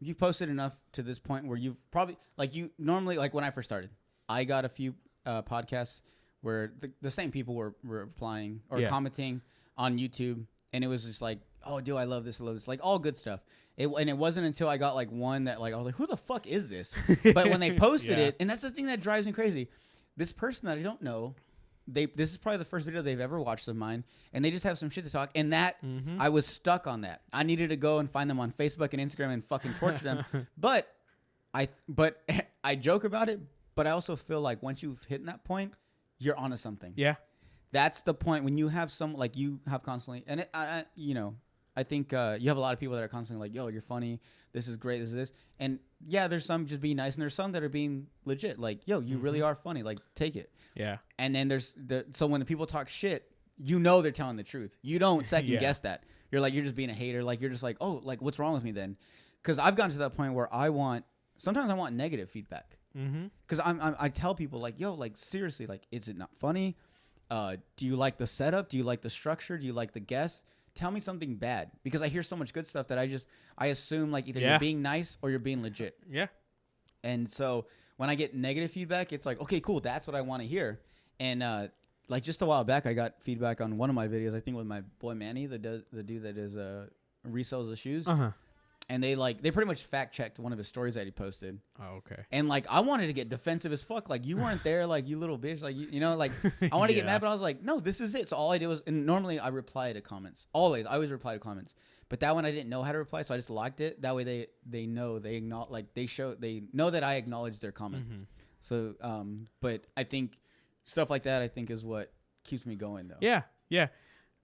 you've posted enough to this point where you've probably like you normally like when I first started, I got a few podcasts where the same people were replying or commenting on YouTube, and it was just like, oh, dude, I love this, like all good stuff. And it wasn't until I got like one that like I was like, who the fuck is this? But when they posted it, and that's the thing that drives me crazy, this person that I don't know, this is probably the first video they've ever watched of mine, and they just have some shit to talk, and that I was stuck on that. I needed to go and find them on Facebook and Instagram and fucking torture them, but I joke about it, but I also feel like once you've hit that point, you're onto something. Yeah. That's the point when you have some, like you have constantly, and I think you have a lot of people that are constantly like, yo, you're funny. This is great. This is this. And yeah, there's some just being nice, and there's some that are being legit. Like, yo, you really are funny. Like, take it. Yeah. And then so when the people talk shit, you know they're telling the truth. You don't second guess that. You're like, you're just being a hater. Like, you're just like, oh, like, what's wrong with me then? Because I've gotten to that point where sometimes I want negative feedback. Because I tell people like, yo, like seriously, like, is it not funny? Do you like the setup? Do you like the structure? Do you like the guests? Tell me something bad, because I hear so much good stuff that I assume like either you're being nice or you're being legit. Yeah. And so when I get negative feedback, it's like, okay, cool, that's what I want to hear. And like just a while back, I got feedback on one of my videos. I think with my boy Manny, the dude that is resells the shoes. And they pretty much fact checked one of his stories that he posted. Oh, okay. And like I wanted to get defensive as fuck. Like, you weren't there, like, you little bitch. Like, you know, like I wanted to get mad, but I was like, no, this is it. So all I did was, and normally I reply to comments. I always reply to comments. But that one I didn't know how to reply, so I just locked it. That way they know, they acknowledge, like they know that I acknowledged their comment. So but I think stuff like that, I think, is what keeps me going though. Yeah. Yeah.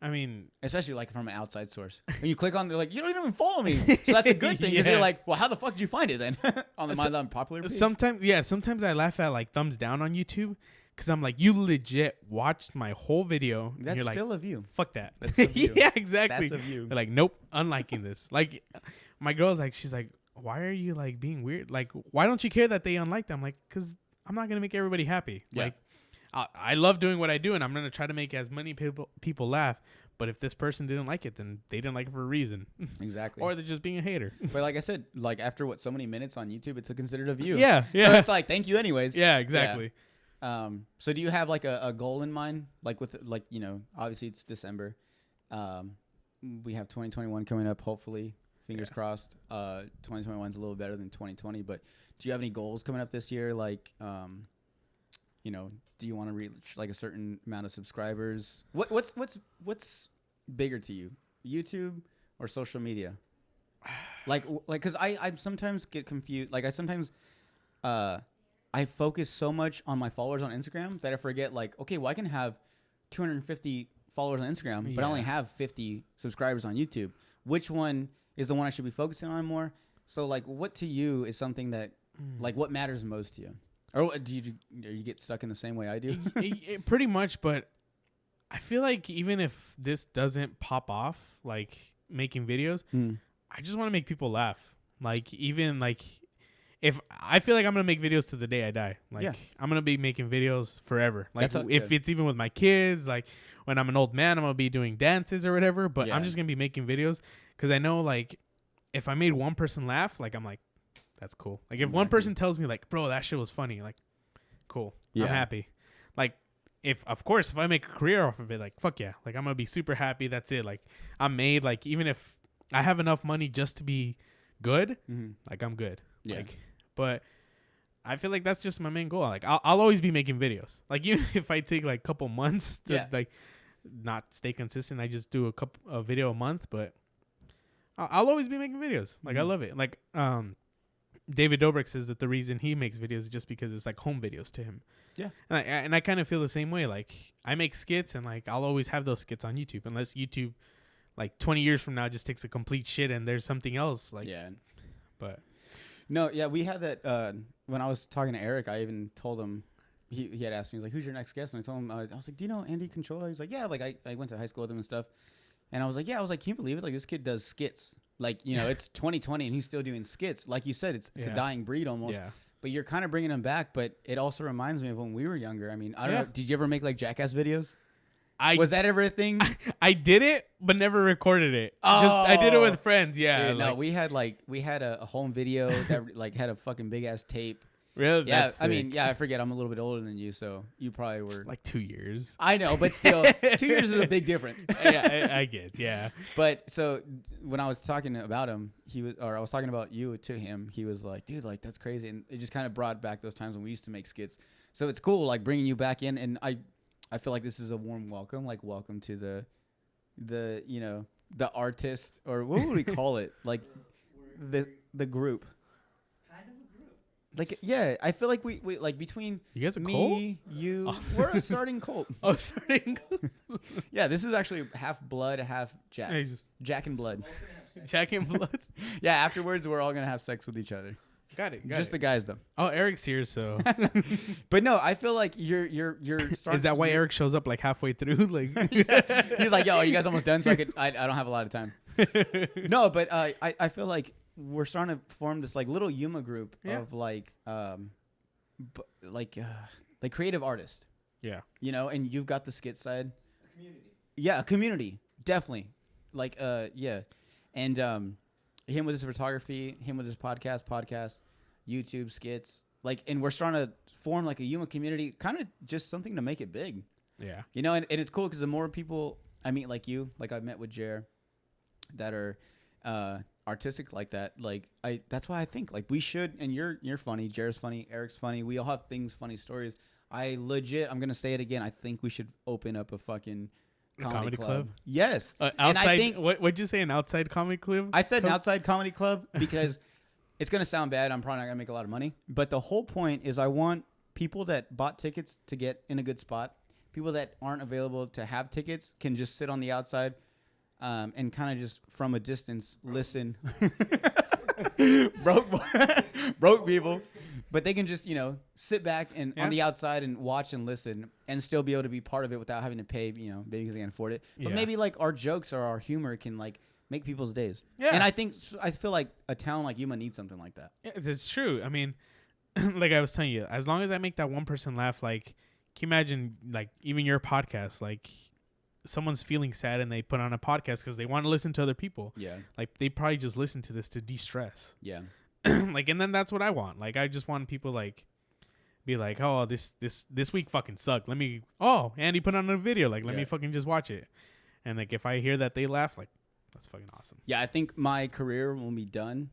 I mean, especially like from an outside source. When you click on, they're like, you don't even follow me. So that's a good thing, because you're like, well, how the fuck did you find it then? On the My Unpopular page? Sometimes I laugh at like thumbs down on YouTube, because I'm like, you legit watched my whole video. That's you're still like, a view. Fuck that. That's a view. Yeah, exactly. That's a view. They're like, nope, unliking this. Like, my girl's like, she's like, why are you like being weird? Like, why don't you care that they unliked? I'm like, because I'm not gonna make everybody happy. Yeah. Like, I love doing what I do, and I'm gonna try to make as many people laugh. But if this person didn't like it, then they didn't like it for a reason. Exactly. Or they're just being a hater. But like I said, like after so many minutes on YouTube, it's considered a view. Yeah. So it's like, thank you anyways. Yeah, exactly. Yeah. So do you have like a goal in mind? Like with, like, you know, obviously it's December. We have 2021 coming up, hopefully. Fingers crossed. 2021 is a little better than 2020. But do you have any goals coming up this year? Like, you know, do you want to reach like a certain amount of subscribers? What's bigger to you, YouTube or social media? Like, cause I sometimes get confused. Like, I sometimes, I focus so much on my followers on Instagram that I forget, like, okay, well, I can have 250 followers on Instagram, but I only have 50 subscribers on YouTube. Which one is the one I should be focusing on more? So like, what to you is something that, like, what matters most to you? Or do you get stuck in the same way I do? Pretty much, but I feel like even if this doesn't pop off, like making videos, I just want to make people laugh. Like, even like, if I feel like I'm gonna make videos to the day I die, like I'm gonna be making videos forever. Like, if it's even with my kids, like when I'm an old man, I'm gonna be doing dances or whatever. But I'm just gonna be making videos because I know, like, if I made one person laugh, like, I'm like, that's cool. Like, if one person tells me like, bro, that shit was funny, like, cool. I'm happy. Like, if I make a career off of it, like, fuck yeah. Like, I'm going to be super happy. That's it. Like, I'm made. Like, even if I have enough money just to be good, like, I'm good. Yeah. Like, but I feel like that's just my main goal. Like, I'll always be making videos. Like, even if I take like a couple months to like not stay consistent, I just do a video a month, but I'll always be making videos. Like, I love it. Like, David Dobrik says that the reason he makes videos is just because it's like home videos to him. Yeah. And I kind of feel the same way. Like I make skits and like I'll always have those skits on YouTube unless YouTube like 20 years from now just takes a complete shit and there's something else like. Yeah. But no, yeah, we had that when I was talking to Eric, I even told him he had asked me, he's like, who's your next guest? And I told him, I was like, do you know Andy Canchola? He's like, yeah, like I went to high school with him and stuff. And I was like, can you believe it? Like this kid does skits. Like, you know, it's 2020 and he's still doing skits. Like you said, it's a dying breed almost. Yeah. But you're kind of bringing him back. But it also reminds me of when we were younger. I mean, I don't know. Did you ever make like Jackass videos? Was that ever a thing? I did it, but never recorded it. I did it with friends. Yeah. Dude, no, we had a home video that like had a fucking big ass tape. Really? Yeah. I mean, yeah. I forget. I'm a little bit older than you, so you probably were it's like 2 years. I know, but still, 2 years is a big difference. Yeah, I guess. Yeah. But so when I was talking about him, I was talking about you to him. He was like, "Dude, like that's crazy," and it just kind of brought back those times when we used to make skits. So it's cool, like bringing you back in, and I feel like this is a warm welcome. Like welcome to the you know the artist, or what would we call it? Like the group. Like, yeah, I feel like we like between you guys are me, you, we're a starting cult. Oh, starting cult. Yeah, this is actually half blood, half Jack. Hey, Jack and blood. Jack and blood? Yeah, afterwards we're all going to have sex with each other. Got it. Just the guys, though. Oh, Eric's here, so. But no, I feel like you're starting. Is that why Eric shows up like halfway through? Like he's like, yo, are you guys almost done? So I don't have a lot of time. No, but I feel like we're starting to form this like little Yuma group of like creative artists. Yeah. You know, and you've got the skit side. A community. Yeah, a community. Definitely. Like yeah. And him with his photography, him with his podcast, YouTube skits. Like, and we're starting to form like a Yuma community, kind of just something to make it big. Yeah. You know, and it's cool because the more people I meet like you, like I've met with Jer, that are artistic like that, like that's why I think like we should, and you're funny, Jer's funny, Eric's funny, we all have funny stories. I'm gonna say it again, I think we should open up a fucking comedy club. Yes. Outside, and I think, what'd you say, an outside comedy club? I said an outside comedy club because it's gonna sound bad, I'm probably not gonna make a lot of money, but the whole point is I want people that bought tickets to get in a good spot. People that aren't available to have tickets can just sit on the outside and kind of just from a distance listen. broke people, but they can just, you know, sit back and on the outside and watch and listen and still be able to be part of it without having to pay, you know, maybe because they can afford it. But maybe like our jokes or our humor can like make people's days. Yeah. And I feel like a town like Yuma needs something like that. Yeah, it's true. I mean, like I was telling you, as long as I make that one person laugh, like, can you imagine like even your podcast, like someone's feeling sad and they put on a podcast because they want to listen to other people. Yeah. Like they probably just listen to this to de-stress. Yeah. Like, and then that's what I want. Like, I just want people like be like, oh, this week fucking sucked. Andy put on a video. Like, let me fucking just watch it. And like, if I hear that they laugh, like, that's fucking awesome. Yeah. I think my career will be done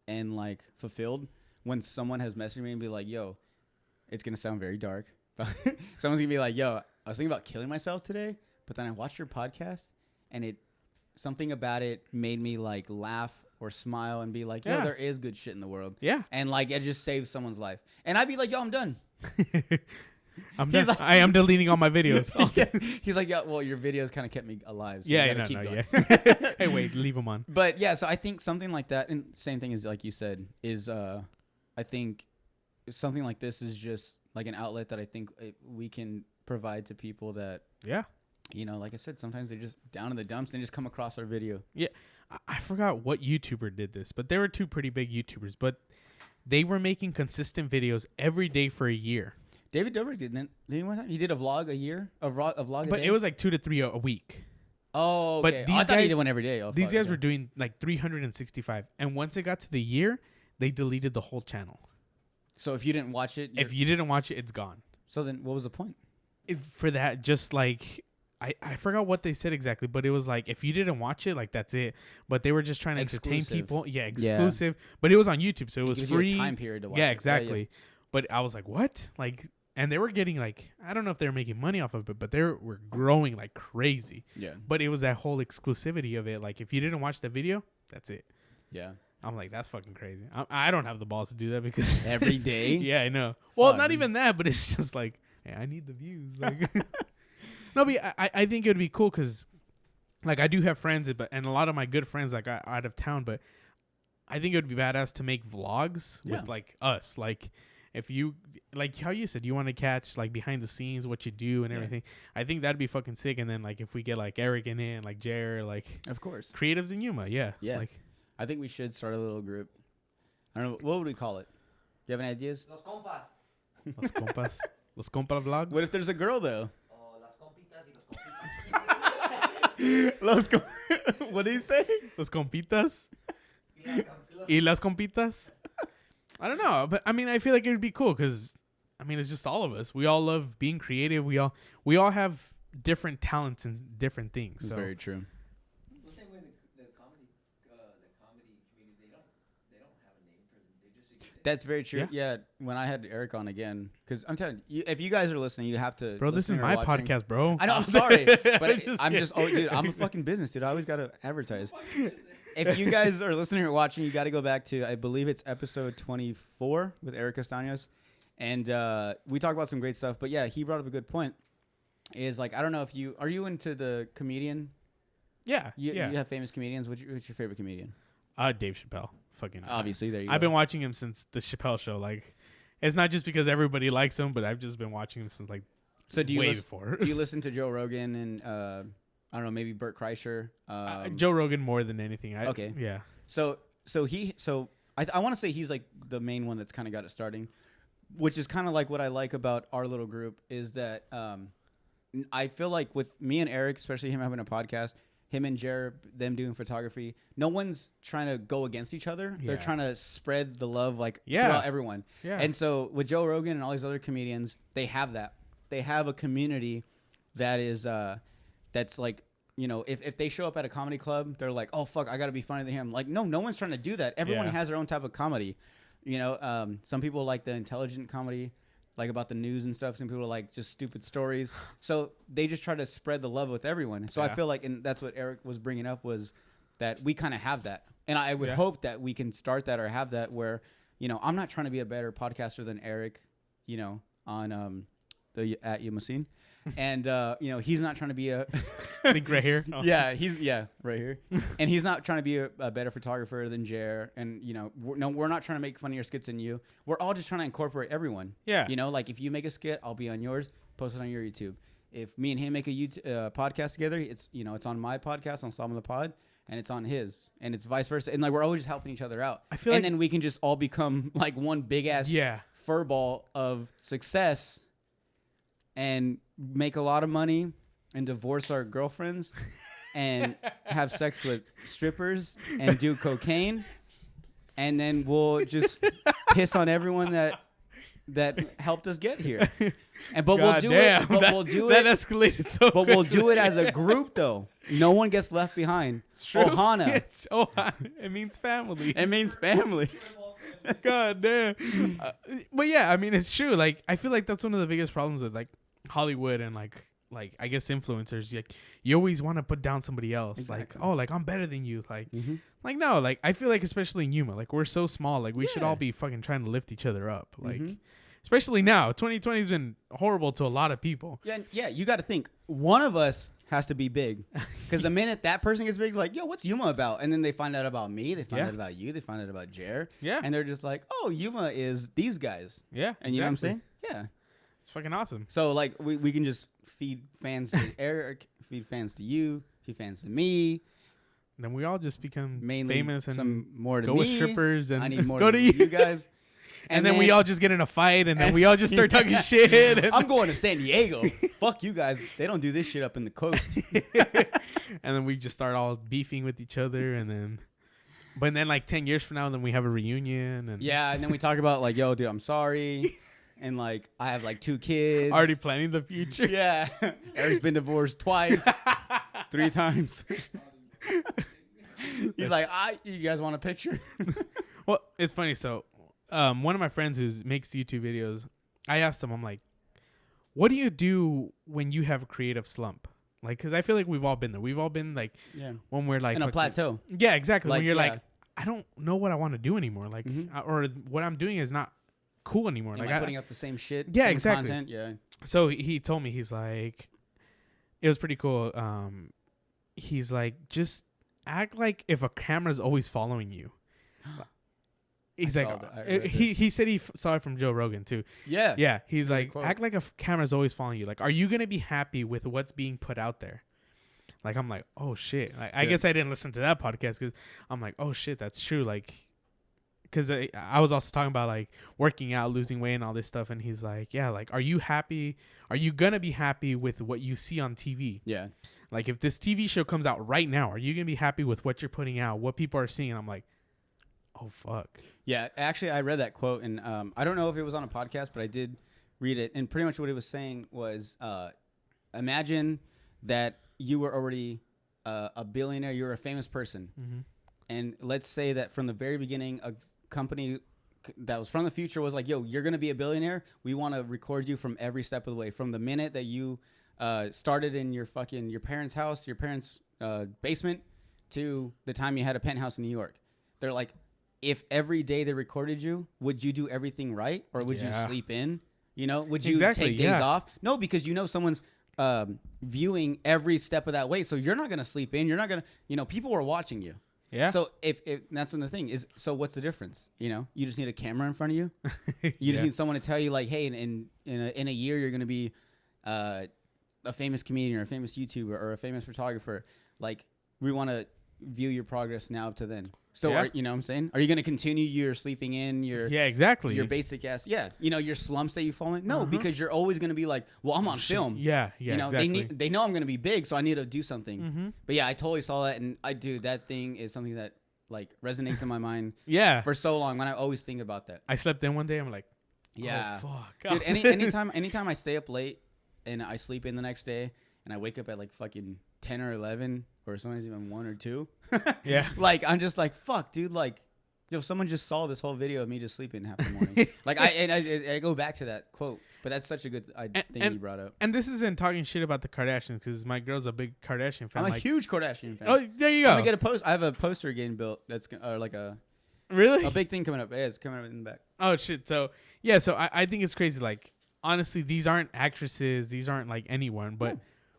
and like fulfilled when someone has messaged me and be like, yo, it's going to sound very dark. Someone's going to be like, yo, I was thinking about killing myself today. But then I watched your podcast, and something about it made me like laugh or smile and be like, yo, there is good shit in the world. Yeah. And like it just saves someone's life. And I'd be like, yo, I'm done. I'm done. Like, I am deleting all my videos. He's like, yeah, well, your videos kind of kept me alive. So keep going. Hey, wait, leave them on. But yeah, so I think something like that, and same thing as like you said, is I think something like this is just like an outlet that I think we can provide to people that. Yeah. You know, like I said, sometimes they're just down in the dumps and just come across our video. Yeah. I forgot what YouTuber did this, but there were two pretty big YouTubers, but they were making consistent videos every day for a year. David Dobrik didn't he one time? He did a vlog a year? A vlog But a day? It was like 2 to 3 a week. Oh, okay. But these guys, he did one every day. These guys were doing like 365. And once it got to the year, they deleted the whole channel. So if you didn't watch it? If you didn't watch it, it's gone. So then what was the point? For that, just like... I forgot what they said exactly, but it was like, if you didn't watch it, like, that's it. But they were just trying to entertain people. Yeah, exclusive. Yeah. But it was on YouTube, so it was free. You a time period to watch it. Exactly. Yeah. But I was like, what? Like, and they were getting, like, I don't know if they were making money off of it, but they were growing like crazy. Yeah. But it was that whole exclusivity of it. Like, if you didn't watch the video, that's it. Yeah. I'm like, that's fucking crazy. I don't have the balls to do that because every day. Yeah, I know. Well, not even that, but it's just like, hey, I need the views. Like, no, but I think it would be cool because, like, I do have friends, and a lot of my good friends like are out of town, but I think it would be badass to make vlogs with like us, like. If you like how you said you want to catch like behind the scenes what you do and everything, I think that'd be fucking sick. And then like if we get like Eric in it, like Jer, like of course creatives in Yuma, yeah. Like I think we should start a little group. I don't know what would we call it. Do you have any ideas? Los compas. Los compas. Los compa vlogs. What if there's a girl though? Oh, las compitas y los compitas. What do you say? Los compitas. Y las compitas. I don't know, but I mean, I feel like it would be cool because, I mean, it's just all of us. We all love being creative. We all have different talents in different things. That's so. Very true. The same way the comedy community, they don't have a name for them. They just exist. That's very true. Yeah. When I had Eric on again, because I'm telling you, if you guys are listening, you have to. Bro, this is my podcast, bro. I know. I'm sorry, but I'm just. Oh, dude, I'm a fucking business, dude. I always gotta advertise. If you guys are listening or watching, you got to go back to, I believe it's episode 24 with Eric Castaños. And we talk about some great stuff. But yeah, he brought up a good point. Is like, I don't know if are you into the comedian? Yeah. You have famous comedians. What's your favorite comedian? Dave Chappelle. Fucking. Obviously, there you go. I've been watching him since the Chappelle show. Like, it's not just because everybody likes him, but I've just been watching him since like way before. Do you listen to Joe Rogan and I don't know, maybe Bert Kreischer. Joe Rogan more than anything. Okay. Yeah. So I want to say he's like the main one that's kind of got it starting, which is kind of like what I like about our little group is that I feel like with me and Eric, especially him having a podcast, him and Jer, them doing photography, no one's trying to go against each other. Yeah. They're trying to spread the love throughout everyone. Yeah. And so with Joe Rogan and all these other comedians, they have that. They have a community that is that's like, you know, if they show up at a comedy club, they're like, oh, fuck, I got to be funnier than him. Like, no one's trying to do that. Everyone has their own type of comedy. You know, some people like the intelligent comedy, like about the news and stuff. Some people like just stupid stories. So they just try to spread the love with everyone. So I feel like, and that's what Eric was bringing up, was that we kind of have that. And I would hope that we can start that or have that where, you know, I'm not trying to be a better podcaster than Eric, you know, on the at Yumacine. And, you know, he's not trying to be a... I think right here. Oh. Yeah, right here. And he's not trying to be a better photographer than Jer. And, you know, we're not trying to make funnier skits than you. We're all just trying to incorporate everyone. Yeah. You know, like if you make a skit, I'll be on yours, post it on your YouTube. If me and him make a podcast together, it's, you know, it's on my podcast, on Solomon the Pod, and it's on his. And it's vice versa. And, like, we're always helping each other out. I feel and then we can just all become, like, one big-ass furball of success and make a lot of money and divorce our girlfriends and have sex with strippers and do cocaine. And then we'll just piss on everyone that helped us get here. But we'll do it. But we'll do it. That escalated so But we'll do it as a group, though. No one gets left behind. It's true. Ohana. It's Ohana. It means family. It means family. God damn. But yeah, I mean, it's true. Like, I feel like that's one of the biggest problems with like Hollywood and like I guess influencers. Like, you always want to put down somebody else. Exactly. Like, oh, like I'm better than you. Like, like no. Like, I feel like especially in Yuma, like we're so small. Like we should all be fucking trying to lift each other up. Like, especially now, 2020 has been horrible to a lot of people. Yeah. You got to think one of us has to be big, because the minute that person gets big, like, yo, what's Yuma about? And then they find out about me. They find out about you. They find out about Jer. Yeah. And they're just like, oh, Yuma is these guys. Yeah. And you know what I'm saying? Yeah. It's fucking awesome. So like we can just feed fans to Eric, feed fans to you, feed fans to me. Then we all just become mainly famous and some more to go me. with strippers and I need more go to to you guys. And then we all just get in a fight, and then we all just start talking shit. And I'm going to San Diego. Fuck you guys. They don't do this shit up in the coast. And then we just start all beefing with each other, and then... But then, like, 10 years from now, then we have a reunion. And and then we talk about, like, yo, dude, I'm sorry. And, like, I have, like, 2 kids. Already planning the future. Yeah. Eric's been divorced twice. 3 times. He's like, you guys want a picture? Well, it's funny. So... one of my friends who makes YouTube videos, I asked him, I'm like, what do you do when you have a creative slump? Like, because I feel like we've all been there. We've all been like, when we're like in a plateau. Yeah, exactly. Like, when you're like, I don't know what I want to do anymore. Like, or what I'm doing is not cool anymore. Am like I putting up the same shit? Yeah, same exactly. Content? Yeah. So he told me, he's like, it was pretty cool. He's like, just act like if a camera's always following you. He's like, he said he saw it from Joe Rogan too. Yeah. Yeah. He's like, act like a camera's always following you. Like, are you going to be happy with what's being put out there? Like, I'm like, oh shit. Like, I guess I didn't listen to that podcast because I'm like, oh shit, that's true. Like, because I was also talking about like working out, losing weight and all this stuff. And he's like, yeah, like, are you happy? Are you going to be happy with what you see on TV? Yeah. Like, if this TV show comes out right now, are you going to be happy with what you're putting out, what people are seeing? And I'm like, oh, fuck. Yeah, actually, I read that quote, and I don't know if it was on a podcast, but I did read it. And pretty much what it was saying was, imagine that you were already a billionaire, you were a famous person. Mm-hmm. And let's say that from the very beginning, a company that was from the future was like, yo, you're going to be a billionaire. We want to record you from every step of the way. From the minute that you started in your parents' house, your parents' basement, to the time you had a penthouse in New York. They're like, if every day they recorded you, would you do everything right? Or would you sleep in? You know, would you take days off? No, because you know someone's viewing every step of that way. So you're not going to sleep in. You're not going to, people are watching you. Yeah. So if that's the thing is, so what's the difference? You just need a camera in front of you. You just need someone to tell you like, hey, in a year, you're going to be a famous comedian or a famous YouTuber or a famous photographer. Like, we want to view your progress now up to then. So, you know what I'm saying? Are you going to continue your sleeping in, your your basic ass, your slumps that you fall in? No, because you're always going to be like, well, I'm on film. Yeah, exactly. They know I'm going to be big, so I need to do something. Mm-hmm. But yeah, I totally saw that, and that thing is something that like resonates in my mind. For so long, when I always think about that. I slept in one day, I'm like, oh, fuck. Dude, anytime I stay up late and I sleep in the next day, and I wake up at like fucking 10 or 11, or sometimes even 1 or 2. Like, I'm just like, fuck, dude. Like, someone just saw this whole video of me just sleeping half the morning. Like, I go back to that quote, but that's such a good thing you brought up. And this isn't talking shit about the Kardashians, because my girl's a big Kardashian fan. I'm a huge Kardashian fan. Oh, there you go. I'm gonna get I have a poster getting built. That's like a big thing coming up. Yeah, it's coming up in the back. Oh shit. So yeah. So I think it's crazy. Like, honestly, these aren't actresses. These aren't like anyone, but.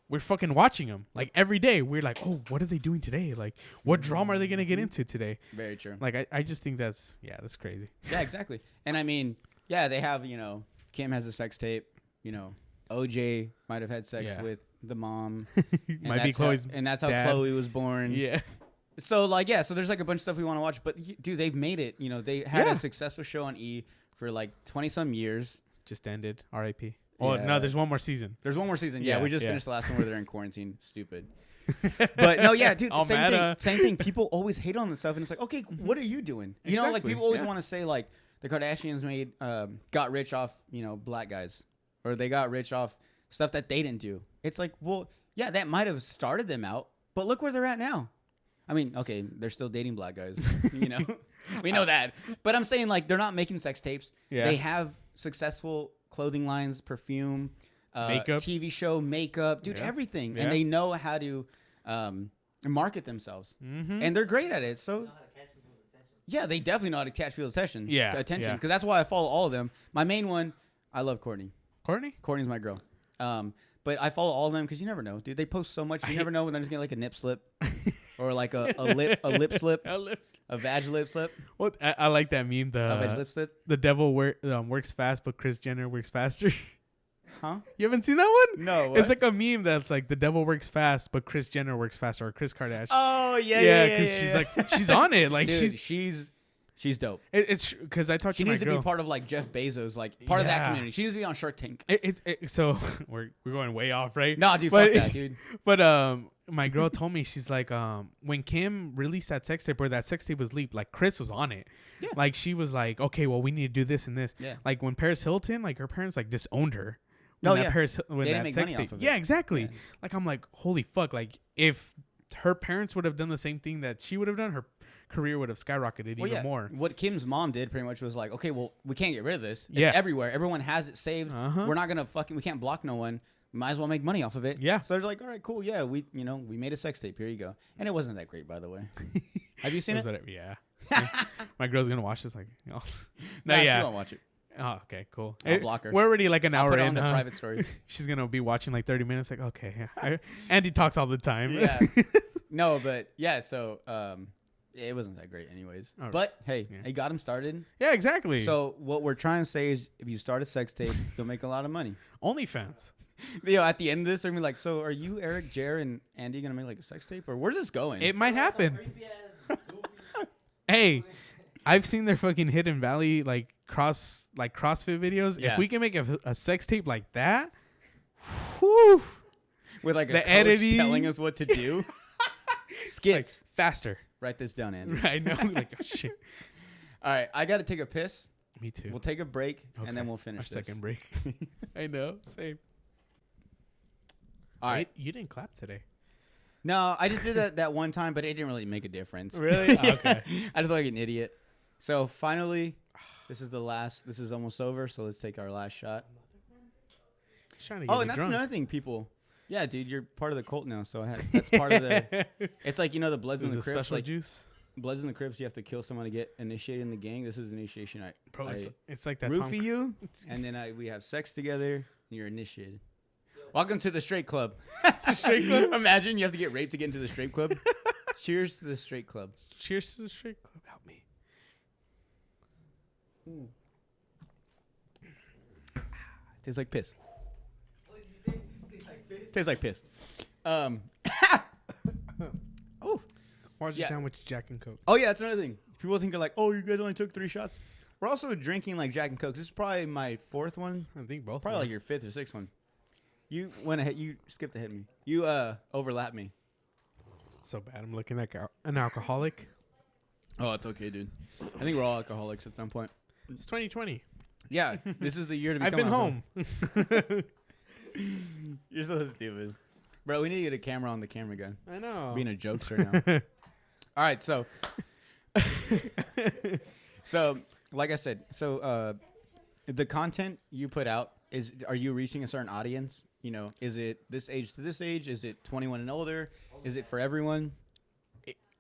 We're fucking watching them like every day. We're like, oh, what are they doing today? Like, what drama are they gonna get into today? Very true. Like, I just think that's crazy. Yeah, exactly. And I mean, yeah, they have, Kim has a sex tape. OJ might have had sex with the mom. Might be Chloe's and that's how dad. Chloe was born. Yeah. So like, so there's like a bunch of stuff we want to watch, but dude, they've made it. They had a successful show on E for like 20 some years. Just ended. R.I.P. Oh, no, there's one more season. There's one more season. Yeah, we just finished the last one where they're in quarantine. Stupid. But no, yeah, dude, same thing. People always hate on this stuff, and it's like, okay, what are you doing? Like people always want to say like the Kardashians got rich off, black guys, or they got rich off stuff that they didn't do. It's like, well, yeah, that might have started them out, but look where they're at now. I mean, okay, they're still dating black guys, we know that, but I'm saying like they're not making sex tapes. Yeah. They have successful clothing lines, perfume, makeup, TV show, makeup, dude, everything. And they know how to market themselves. Mm-hmm. And they're great at it. So, they definitely know how to catch people's attention. Because that's why I follow all of them. My main one, I love Courtney. Courtney's my girl. But I follow all of them because you never know, dude. They post so much. You never know when they're just getting like a nip slip. Or like a lip slip, a vag lip slip. Well, I like that meme. Vag lip slip. The devil works fast, but Kris Jenner works faster. Huh? You haven't seen that one? No. What? It's like a meme that's like the devil works fast, but Kris Jenner works faster, or Kris Kardashian. Oh yeah. Because she's like she's on it. Like dude, she's dope. It's because I talked to my girl. She needs to be part of like Jeff Bezos, like part of that community. She needs to be on Shark Tank. So we're going way off, right? No, dude, fuck that, dude. But my girl told me, she's like, when Kim released that sex tape, or that sex tape was leaked, like Kris was on it. Yeah. Like she was like, okay, well we need to do this and this. Yeah. Like when Paris Hilton, like her parents like disowned her. When they didn't make money off of it. Yeah, exactly. Yeah. Like I'm like, holy fuck! Like if her parents would have done the same thing that she would have done, her career would have skyrocketed even more. What Kim's mom did pretty much was like, okay, well we can't get rid of this. It's everywhere. Everyone has it saved. We're not gonna we can't block no one. We might as well make money off of it. Yeah. So they're like, all right, cool. Yeah, we made a sex tape. Here you go. And it wasn't that great, by the way. Have you seen it? Yeah. My girl's gonna watch this. Like, oh. No, she won't watch it. Oh, okay, cool. I'll block her. We're already like an I'll hour put it in. on the private stories. She's gonna be watching like 30 minutes. Like, okay, yeah. Andy talks all the time. Yeah. No, but yeah. So it wasn't that great, anyways. Right. But hey, it got him started. Yeah, exactly. So what we're trying to say is, if you start a sex tape, you'll make a lot of money. OnlyFans. At the end of this, they're gonna be like, so are you, Eric, Jer, and Andy gonna make like a sex tape, or where's this going? It might happen. Hey, I've seen their fucking Hidden Valley like CrossFit videos. Yeah. If we can make a sex tape like that, whew, with like a the coach editing, telling us what to do. Skits. like, faster. Write this down, Andy. I know. Like, oh, shit. All right, I got to take a piss. Me too. We'll take a break, Okay. and then we'll finish Our this. second break. I know. Same. All right. You didn't clap today. No, I just did that one time, but it didn't really make a difference. Really? Yeah. Okay. I just look like an idiot. So finally, this is the last. This is almost over. So let's take our last shot. Trying to get Oh, me and that's drunk. another thing, people. Yeah, dude, you're part of the cult now. So that's part of the. It's like, the Bloods Is and it the Crips. special Like juice? Bloods and the Crips, you have to kill someone to get initiated in the gang. This is initiation. Bro, I it's like that. roofie you, and then we have sex together, and you're initiated. Welcome to the straight club. That's the straight club. Imagine you have to get raped to get into the straight club. Cheers to the straight club. Cheers to the straight club. Help me. Tastes like piss. What did you say? Tastes like piss. Tastes like piss. Oh. Wash Yeah. it down with Jack and Coke. Oh, yeah, that's another thing. People think they're like, oh, you guys only took 3 shots. We're also drinking like Jack and Coke. This is probably my 4th one. I think both. Probably like your 5th or 6th one. You went ahead. You skipped ahead of me. You overlapped me. So bad. I'm looking like an alcoholic. Oh, it's okay, dude. I think we're all alcoholics at some point. It's 2020. Yeah, this is the year to become I've been alcoholic. home. You're so stupid. Bro, we need to get a camera on the camera guy. I know. Being a jokester now. All right, so like I said, the content you put out are you reaching a certain audience? Is it this age to this age? Is it 21 and older? Is it for everyone?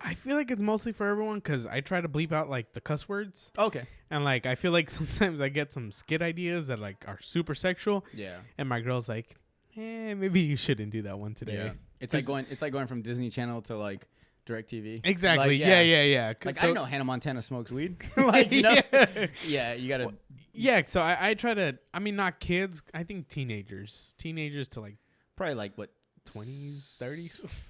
I feel like it's mostly for everyone because I try to bleep out like the cuss words. Okay. And like I feel like sometimes I get some skit ideas that like are super sexual. Yeah. And my girl's like, maybe you shouldn't do that one today. Yeah. It's like going from Disney Channel to like DirecTV. Exactly. Like, yeah. Like, I didn't know Hannah Montana smokes weed. Like, yeah, you gotta. Yeah, so I try to. I mean, not kids. I think teenagers to like probably like what 20s, 30s,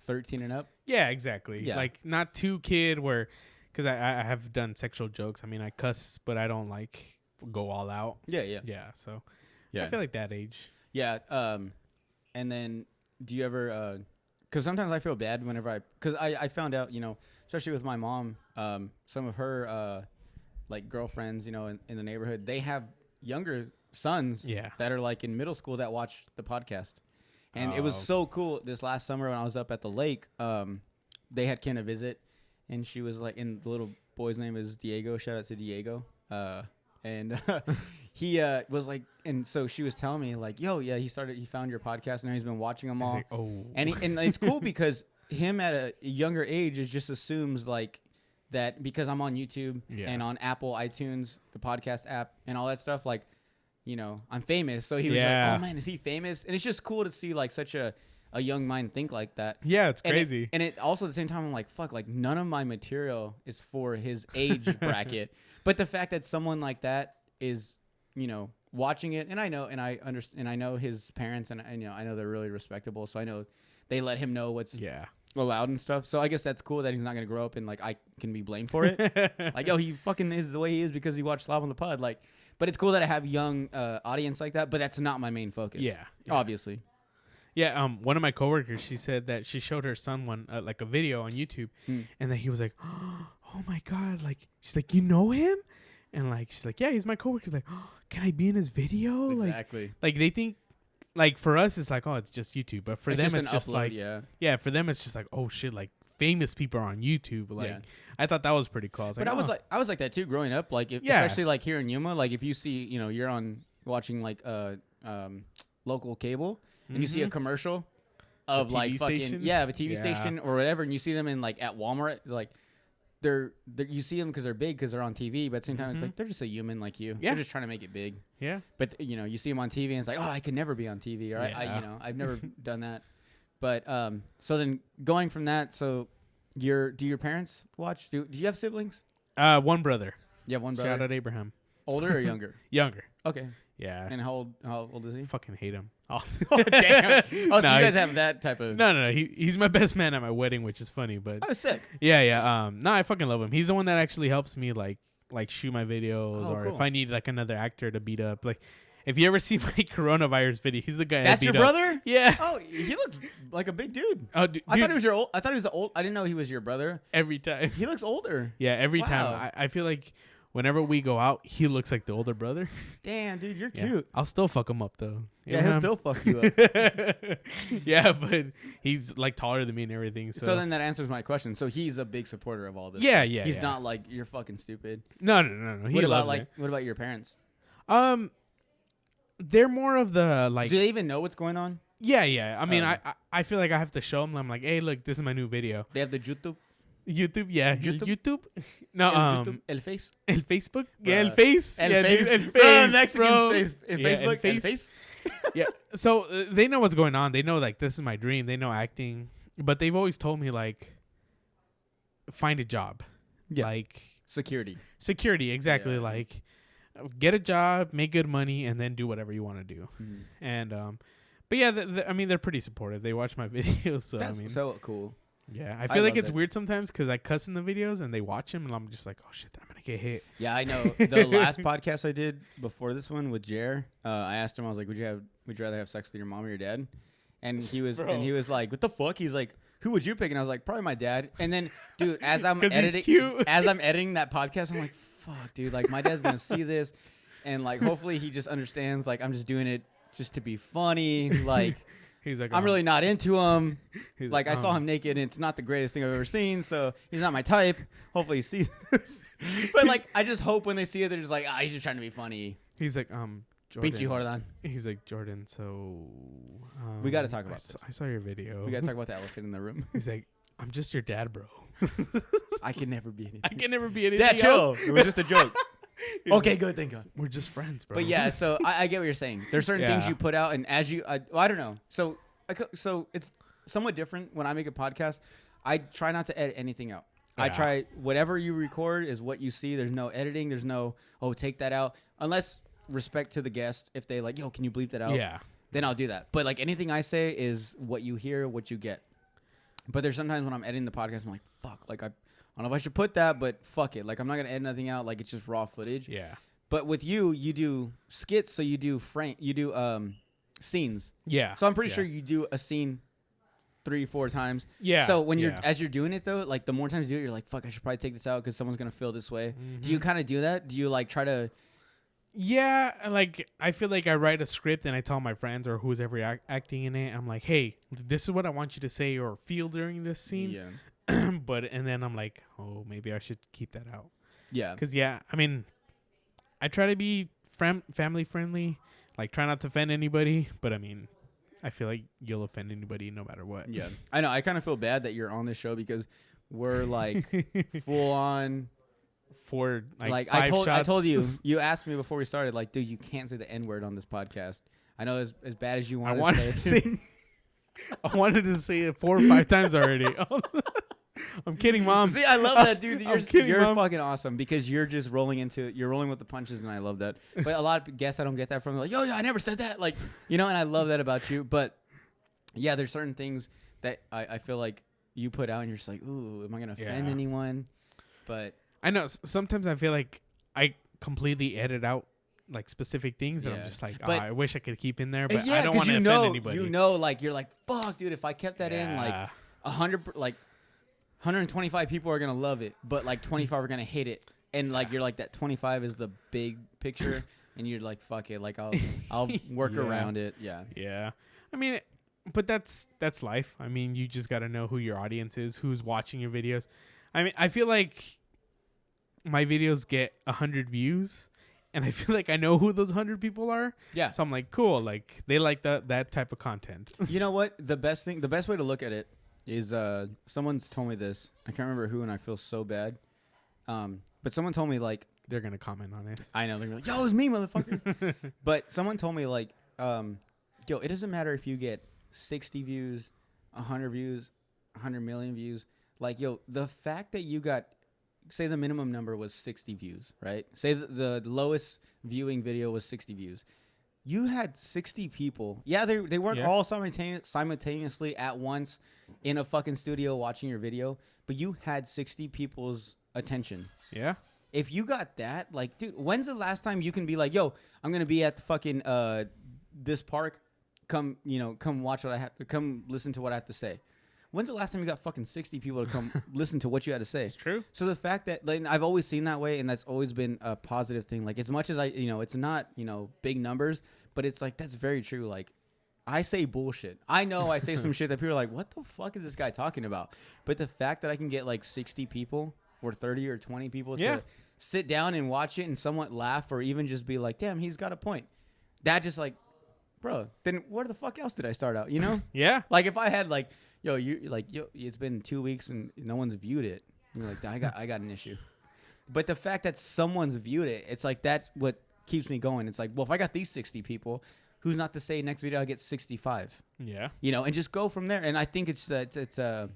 13 and up. Yeah, exactly. Yeah. Like not too kid where, because I have done sexual jokes. I mean, I cuss, but I don't like go all out. Yeah. Yeah. So Yeah. I feel like that age. Yeah. And then do you ever? Because sometimes I feel bad whenever because I found out, especially with my mom, some of her like girlfriends, in the neighborhood, they have younger sons that are like in middle school that watch the podcast. And it was so cool this last summer when I was up at the lake. They had Ken to visit, and she was like, and the little boy's name is Diego. Shout out to Diego. And he was like, and so she was telling me like, yo, yeah, he found your podcast, and now he's been watching them all. Like, oh, and it's cool because him at a younger age just assumes like that because I'm on YouTube and on Apple iTunes, the podcast app, and all that stuff, like, I'm famous. So he was like, oh man, is he famous? And it's just cool to see like such a young mind think like that. Yeah, it's crazy. And it also at the same time, I'm like, fuck, like none of my material is for his age bracket. But the fact that someone like that is, watching it, and I know, and I understand, and I know his parents, and I know they're really respectable. So I know they let him know what's allowed and stuff. So I guess that's cool that he's not gonna grow up and like I can be blamed for it. Like, yo, he fucking is the way he is because he watched Slob on the Pod. Like, but it's cool that I have young audience like that. But that's not my main focus. Yeah. Obviously. Yeah, one of my coworkers, she said that she showed her son one like a video on YouTube, and then he was like, "Oh my god!" Like she's like, "You know him?" And like she's like, "Yeah, he's my coworker." Like, oh, "Can I be in his video?" Exactly. Like they think, like for us, it's like, "Oh, it's just YouTube," but for them, it's just upload, like, yeah, for them, it's just like, "Oh shit!" Like famous people are on YouTube. Like I thought that was pretty cool. I was like that too growing up. Like especially like here in Yuma, like if you see, you're on watching like local cable. And you see a commercial of like fucking station? a TV station or whatever, and you see them in like at Walmart, like you see them because they're big because they're on TV, but at the same time it's like they're just a human like you. Yeah. They're just trying to make it big. Yeah. But you see them on TV and it's like, oh, I could never be on TV, or I've never done that. But so then going from that, so do your parents watch? Do you have siblings? One brother. You have one brother. Shout out Abraham. Older or younger? Younger. Okay. Yeah. And how old is he? Fucking hate him. Oh, damn. Oh, so you guys have that type of... No. He's my best man at my wedding, which is funny, but... Oh, sick. Yeah. No, I fucking love him. He's the one that actually helps me, like shoot my videos, or cool. if I need, like, another actor to beat up. Like, if you ever see my coronavirus video, he's the guy That's your brother? Up. Yeah. Oh, he looks like a big dude. Oh, dude, I thought he was your old... I thought he was the old... I didn't know he was your brother. Every time. He looks older. Yeah, every Wow. time. I feel like... Whenever we go out, he looks like the older brother. Damn, dude, you're Yeah. cute. I'll still fuck him up, though. Yeah, he'll still fuck you up. Yeah, but he's, like, taller than me and everything. So then that answers my question. So he's a big supporter of all this. Yeah, stuff. yeah. He's not like, you're fucking stupid. No. He What about, loves it. what about your parents? They're more of the, like... Do they even know what's going on? Yeah. I mean, I feel like I have to show them. I'm like, hey, look, this is my new video. They have the YouTube? YouTube, yeah. YouTube? No, YouTube? El Face? El Facebook? Yeah, El Bruh. Face. El yeah, Face. El Bro, Face, Mexican's bro. face. Facebook? El Face? Yeah. So they know what's going on. They know, like, this is my dream. They know acting. But they've always told me, like, find a job. Yeah. Like... Security, exactly. Yeah. Like, get a job, make good money, and then do whatever you want to do. Mm. And, but yeah, I mean, they're pretty supportive. They watch my videos. So, That's I mean... so cool. Yeah, I feel like love it's that. weird sometimes because I cuss in the videos and they watch them and I'm just like, oh shit, I'm gonna get hit. Yeah, I know. The last podcast I did before this one with Jer, I asked him, I was like, would you rather have sex with your mom or your dad? And he was like, what the fuck? He's like, who would you pick? And I was like, probably my dad. And then, dude, as I'm editing that podcast, I'm like, fuck, dude, like my dad's gonna see this, and like hopefully he just understands, like I'm just doing it just to be funny, like. He's like, I'm really not into him. He's like, I saw him naked, and it's not the greatest thing I've ever seen, so he's not my type. Hopefully he sees this. But, like, I just hope when they see it, they're just like, he's just trying to be funny. He's like, Jordan. Pichi Jordan. He's like, Jordan, so... we got to talk about this. I saw your video. We got to talk about the elephant in the room. He's like, I'm just your dad, bro. I can never be anything. I can never be anything Dad, chill. else. It was just a joke. Okay, good, thank God. We're just friends, bro. But yeah, so I get what you're saying. There's certain things you put out, and as you, I don't know. So it's somewhat different when I make a podcast. I try not to edit anything out. Yeah. I try whatever you record is what you see. There's no editing. There's no, take that out. Unless respect to the guest. If they like, yo, can you bleep that out? Yeah. Then I'll do that. But like anything I say is what you hear, what you get. But there's sometimes when I'm editing the podcast, I'm like, fuck, like I don't know if I should put that, but fuck it. Like I'm not gonna edit nothing out. Like it's just raw footage. Yeah. But with you do skits, so you do scenes. Yeah. So I'm pretty sure you do a scene 3-4 times. Yeah. So when as you're doing it though, like the more times you do it, you're like, fuck, I should probably take this out because someone's gonna feel this way. Mm-hmm. Do you kind of do that? Do you like try to? Yeah, like I feel like I write a script and I tell my friends or who's ever acting in it, I'm like, hey, this is what I want you to say or feel during this scene. Yeah. And then I'm like, oh, maybe I should keep that out. Yeah. Because I mean, I try to be family friendly, like try not to offend anybody. But I mean, I feel like you'll offend anybody no matter what. Yeah, I know. I kind of feel bad that you're on this show because we're like full on. For like I 5 shots. told you asked me before we started, like, dude, you can't say the N-word on this podcast. I know as bad as you want to say. I wanted to say it 4 or 5 times already. I'm kidding, Mom. See, I love that, dude. You're Mom. fucking awesome because you're just rolling with the punches, and I love that. But a lot of guests I don't get that from. They're like, yo, I never said that. Like, and I love that about you. But yeah, there's certain things that I feel like you put out, and you're just like, ooh, am I gonna offend anyone? But I know sometimes I feel like I completely edit out like specific things and I'm just like, I wish I could keep in there, but I don't want to offend anybody. Like you're like, fuck, dude, if I kept that in, like 125 people are gonna love it, but like 25 are gonna hate it, and like you're like that 25 is the big picture, and you're like, fuck it, like I'll work around it. Yeah. I mean, but that's life. I mean, you just gotta know who your audience is, who's watching your videos. I mean, I feel like my videos get 100 views and I feel like I know who those 100 people are. Yeah. So I'm like, cool. Like they like that type of content. You know what? The best way to look at it is someone's told me this. I can't remember who, and I feel so bad. But someone told me like they're gonna comment on this. I know they're gonna be like, yo, it's me, motherfucker. But someone told me like, yo, it doesn't matter if you get 60 views, 100 views, 100 million views. Like, yo, the fact that you got, say the minimum number was 60 views, right? Say the lowest viewing video was 60 views. You had 60 people. Yeah, they weren't all simultaneously at once in a fucking studio watching your video, but you had 60 people's attention. Yeah. If you got that, like, dude, when's the last time you can be like, yo, I'm going to be at the fucking this park. Come watch what I have. Come listen to what I have to say. When's the last time you got fucking 60 people to come listen to what you had to say? It's true. So the fact that, like, I've always seen that way, and that's always been a positive thing. Like, as much as it's not, big numbers, but it's like, that's very true. Like, I say bullshit. I know I say some shit that people are like, what the fuck is this guy talking about? But the fact that I can get like 60 people or 30 or 20 people to sit down and watch it and somewhat laugh or even just be like, damn, he's got a point. That just like, bro, then where the fuck else did I start out? Yeah. Like if I had like, yo, it's been 2 weeks and no one's viewed it. You're like, I got an issue. But the fact that someone's viewed it, it's like that's what keeps me going. It's like, well, if I got these 60 people, who's not to say next video I get 65? Yeah. And just go from there. And I think it's a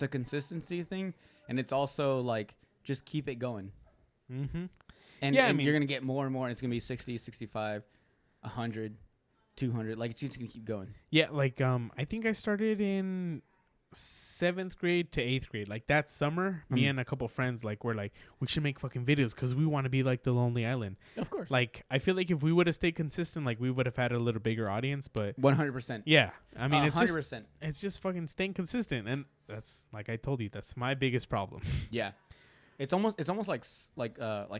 consistency thing, and it's also like just keep it going. Mm-hmm. And you're gonna get more and more, and it's gonna be 60, 65, 100. 200, like it's just gonna keep going. Yeah, like I think I started in 7th grade to 8th grade. Like that summer, me and a couple friends were like, we should make fucking videos because we want to be like the Lonely Island. Of course. Like I feel like if we would have stayed consistent, like we would have had a little bigger audience. But 100%. Yeah, I mean, 100%. It's just fucking staying consistent, and that's like I told you, that's my biggest problem. Yeah, it's almost like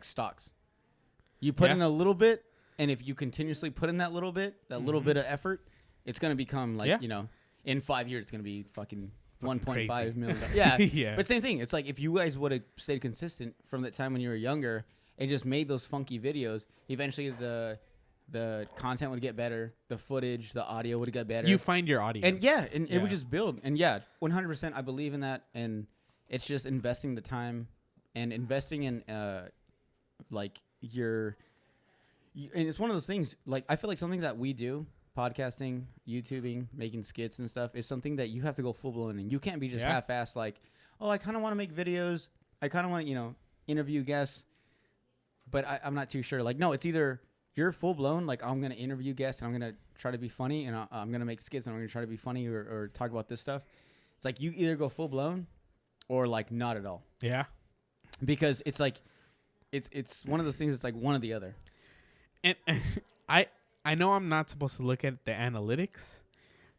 stocks. You put in a little bit. And if you continuously put in that little bit of effort, it's going to become like, in 5 years, it's going to be fucking 1.5 million. Yeah. Yeah. But same thing. It's like if you guys would have stayed consistent from that time when you were younger and just made those funky videos, eventually the content would get better. The footage, the audio would get better. You find your audience. And it would just build. And 100% I believe in that. And it's just investing the time and investing in and it's one of those things, like, I feel like something that we do, podcasting, YouTubing, making skits and stuff, is something that you have to go full-blown in. You can't be just half-assed, like, oh, I kind of want to make videos. I kind of want to, interview guests, but I'm not too sure. Like, no, it's either you're full-blown, like, I'm going to interview guests, and I'm going to try to be funny, and I'm going to make skits, and I'm going to try to be funny or talk about this stuff. It's like you either go full-blown or, like, not at all. Yeah. Because it's like, it's one of those things, it's like one or the other. And I know I'm not supposed to look at the analytics,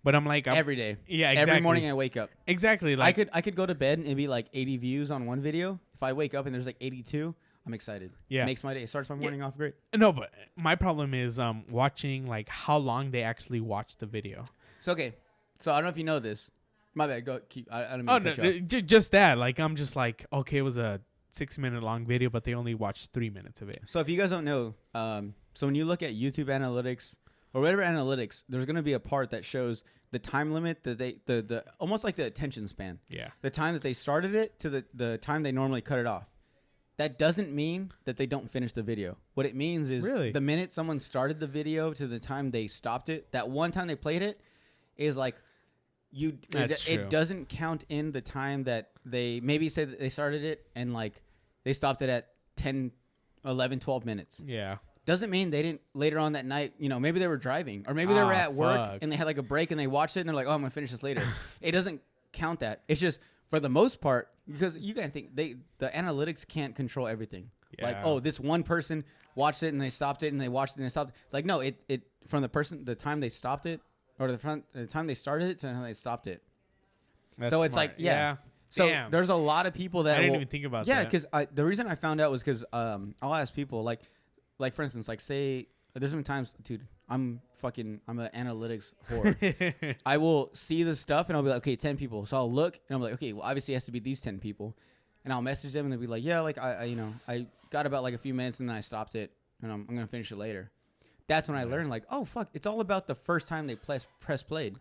but I'm like every day. Yeah, exactly. Every morning I wake up. Exactly. Like I could go to bed and be like 80 views on one video. If I wake up and there's like 82, I'm excited. Yeah, it makes my day. It starts my morning off great. No, but my problem is watching like how long they actually watch the video. So okay, so I don't know if you know this. My bad. Go keep. I don't mean to cut you off. Just that. Like I'm just like, okay, it was a 6-minute long video, but they only watched 3 minutes of it. So if you guys don't know, so when you look at YouTube analytics or whatever analytics, there's going to be a part that shows the time limit that the almost like the attention span. Yeah. The time that they started it to the time they normally cut it off. That doesn't mean that they don't finish the video. What it means is the minute someone started the video to the time they stopped it, that one time they played it is like it doesn't count in the time that they maybe say that they started it and like they stopped it at 10, 11, 12 minutes. Yeah. Doesn't mean they didn't later on that night, maybe they were driving or maybe they were at work and they had like a break and they watched it and they're like, oh, I'm going to finish this later. It doesn't count that. It's just for the most part, because you got to think the analytics can't control everything. Yeah. Like, oh, this one person watched it and they stopped it and they watched it and they stopped it. Like, no, it from the time they stopped it or the time they started it to the time they stopped it. That's so it's smart. like, yeah. So there's a lot of people that I didn't even think about that. Yeah, because the reason I found out was because I'll ask people like for instance, like say there's been times, dude, I'm an analytics whore. I will see the stuff and I'll be like, okay, 10 people. So I'll look and I'm like, okay, well obviously it has to be these 10 people. And I'll message them and they'll be like, yeah, like I got about like a few minutes and then I stopped it and I'm gonna finish it later. That's when I learned like, oh fuck, it's all about the first time they press played,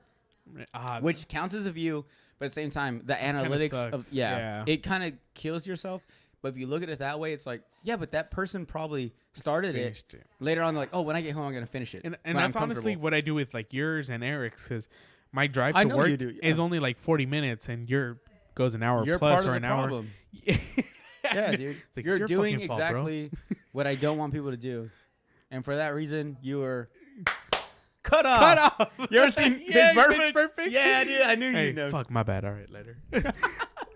which counts as a view, but at the same time, the analytics of it kind of kills yourself. But if you look at it that way, it's like, yeah, but that person probably started it. Later on, like, oh, when I get home, I'm going to finish it. And that's honestly what I do with like yours and Eric's, because my drive to work is only like 40 minutes and your goes an hour plus or an hour. Yeah, dude. Like, you're doing exactly what I don't want people to do. And for that reason, you were cut off. You ever seen Pitch Perfect? Yeah, dude. I knew you'd know. Fuck, my bad. All right, later.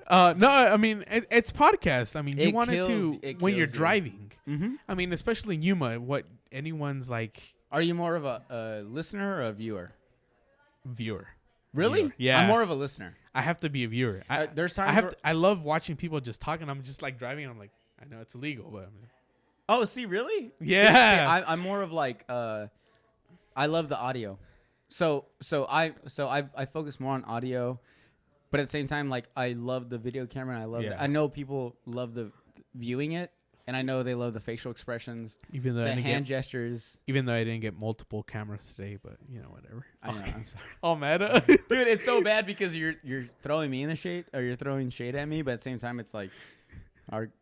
No, I mean, it's podcast. I mean, you wanted to when you're driving. Mm-hmm. I mean, especially in Yuma, what anyone's like. Are you more of a listener or a viewer? Viewer. Really? Viewer. Yeah. I'm more of a listener. I have to be a viewer. There's times I love watching people just talking. I'm just like driving. And I'm like, I know it's illegal, but. Oh, see, really? Yeah. I'm more of like, I love the audio. So I focus more on audio, but at the same time, like I love the video camera. And I love I know people love the viewing it, and I know they love the facial expressions, even though the hand gestures. Even though I didn't get multiple cameras today, but you know, whatever. I know. I'm sorry. All meta, dude. It's so bad because you're throwing me in the shade, or you're throwing shade at me, but at the same time, it's like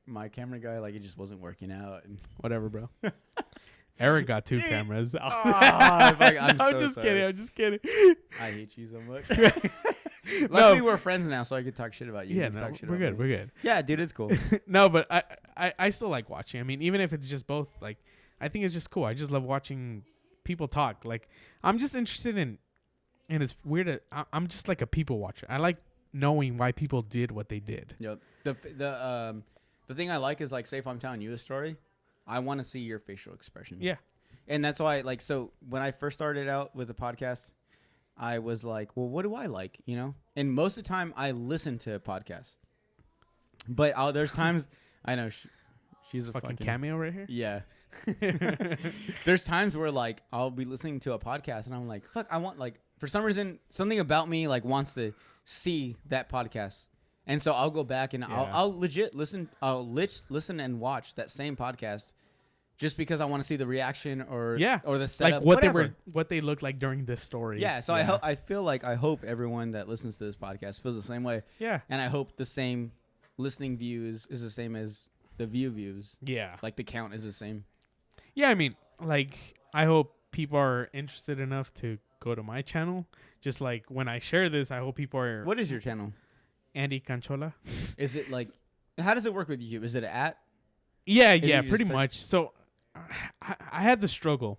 my camera guy, like it just wasn't working out. And whatever, bro. Eric got 2 cameras. I'm just kidding. I'm just kidding. I hate you so much. Luckily, we're friends now, so I could talk shit about you. Yeah, no, we're good. We're good. Yeah, dude, it's cool. No, but I still like watching. I mean, even if it's just both, like, I think it's just cool. I just love watching people talk. Like, I'm just interested in, and it's weird. I'm just like a people watcher. I like knowing why people did what they did. Yep. The thing I like is, like, say if I'm telling you a story, I want to see your facial expression. Yeah. And that's why, like, so when I first started out with the podcast, I was like, well, what do I like, you know? And most of the time, I listen to podcasts. But there's times, I know, she's a fucking cameo right here? Yeah. There's times where, like, I'll be listening to a podcast, and I'm like, fuck, I want, like, for some reason, something about me, like, wants to see that podcast. And so I'll go back and I'll legit listen. I'll listen and watch that same podcast, just because I want to see the reaction or the setup, like what they look like during this story. Yeah. So I feel like I hope everyone that listens to this podcast feels the same way. Yeah. And I hope the same listening views is the same as the views. Yeah. Like the count is the same. Yeah. I mean, like, I hope people are interested enough to go to my channel. Just like when I share this, I hope people are. What is your channel? Andy Canchola. Is it like, how does it work with YouTube? Is it an @? Yeah, pretty much. So I had the struggle.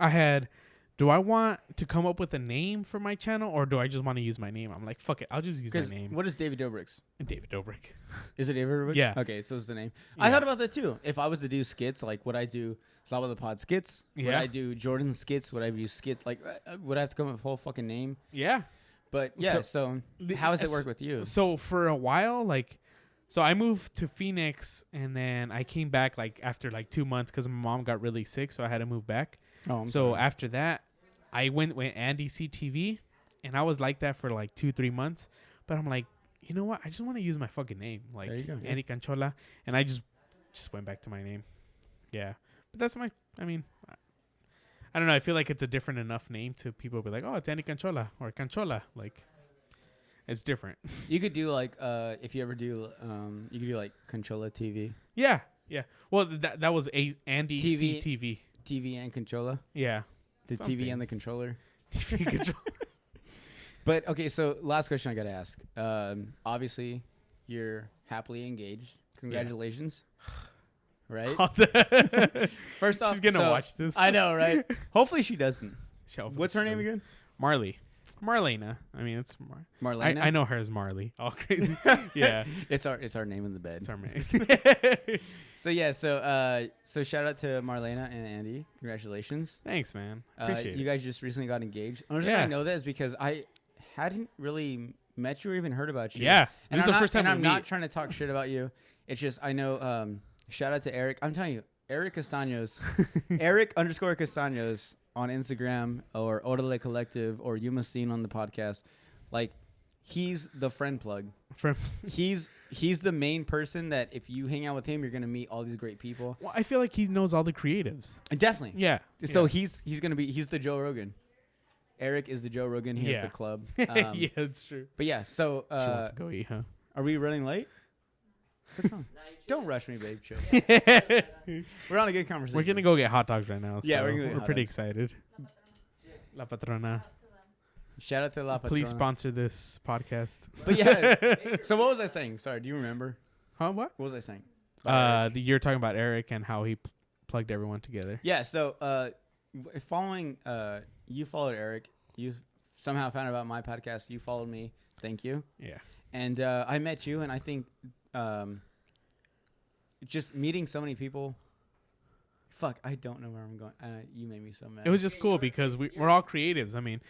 Do I want to come up with a name for my channel, or do I just want to use my name? I'm like, fuck it. I'll just use my name. What is David Dobrik's? David Dobrik. Is it David Dobrik? Yeah. Okay, so it's the name. Yeah. I thought about that too. If I was to do skits, like would I do Slap of the Pod skits? Yeah. Would I do Jordan skits? Would I do skits? Like, would I have to come up with a whole fucking name? Yeah. But yeah, so how does it work with you? So for a while, like, so I moved to Phoenix, and then I came back like after like 2 months because my mom got really sick, so I had to move back. Oh, so after that, I went Andy CTV, and I was like that for like 2-3 months. But I'm like, you know what? I just want to use my fucking name, like Andy Canchola, and I just went back to my name. Yeah, but that's I mean, I don't know. I feel like it's a different enough name to people be like, oh, it's Andy Canchola or Canchola. Like, it's different. You could do like, if you ever do, you could do like Canchola TV. Yeah. Well, that was Andy TV, CTV. TV and Canchola. Yeah. The TV and the controller. TV and controller. But okay, so last question I got to ask. Obviously, you're happily engaged. Congratulations. Yeah. Right? First off, she's gonna watch this. I know, right? Hopefully she doesn't. What's her name again? Marlena. I mean, it's Marlena. I know her as Marley. All crazy. Yeah, it's our name in the bed. It's our name. So shout out to Marlena and Andy. Congratulations. Thanks, man. Appreciate it. You guys just recently got engaged. The reason I know that is because I hadn't really met you or even heard about you. Yeah, and this is the first time. I'm not trying to talk shit about you. It's just I know. Shout out to Eric. I'm telling you, Eric Castaños, Eric_Castaños on Instagram or Orale Collective or Yuma Seen on the podcast. Like, he's the friend plug. He's the main person that if you hang out with him, you're gonna meet all these great people. Well, I feel like he knows all the creatives. Definitely. Yeah. So he's the Joe Rogan. Eric is the Joe Rogan. He has the club. Yeah, that's true. But yeah, so she wants to go eat, huh? Are we running late? What's wrong? Nah, you chill. Don't rush me, babe. Chill. Yeah. We're on a good conversation. We're gonna go get hot dogs right now. Yeah, so we're gonna get hot pretty dogs. excited. La Patrona. Shout out to La Patrona. Please sponsor this podcast. But yeah. So what was I saying? Sorry, do you remember? Huh? What? What was I saying? About Eric? You're talking about Eric and how he plugged everyone together. Yeah. So following, you followed Eric. You somehow found out about my podcast. You followed me. Thank you. Yeah. And I met you, and I think just meeting so many people. Fuck, I don't know where I'm going. You made me so mad. It was just cool because we're all creatives. I mean,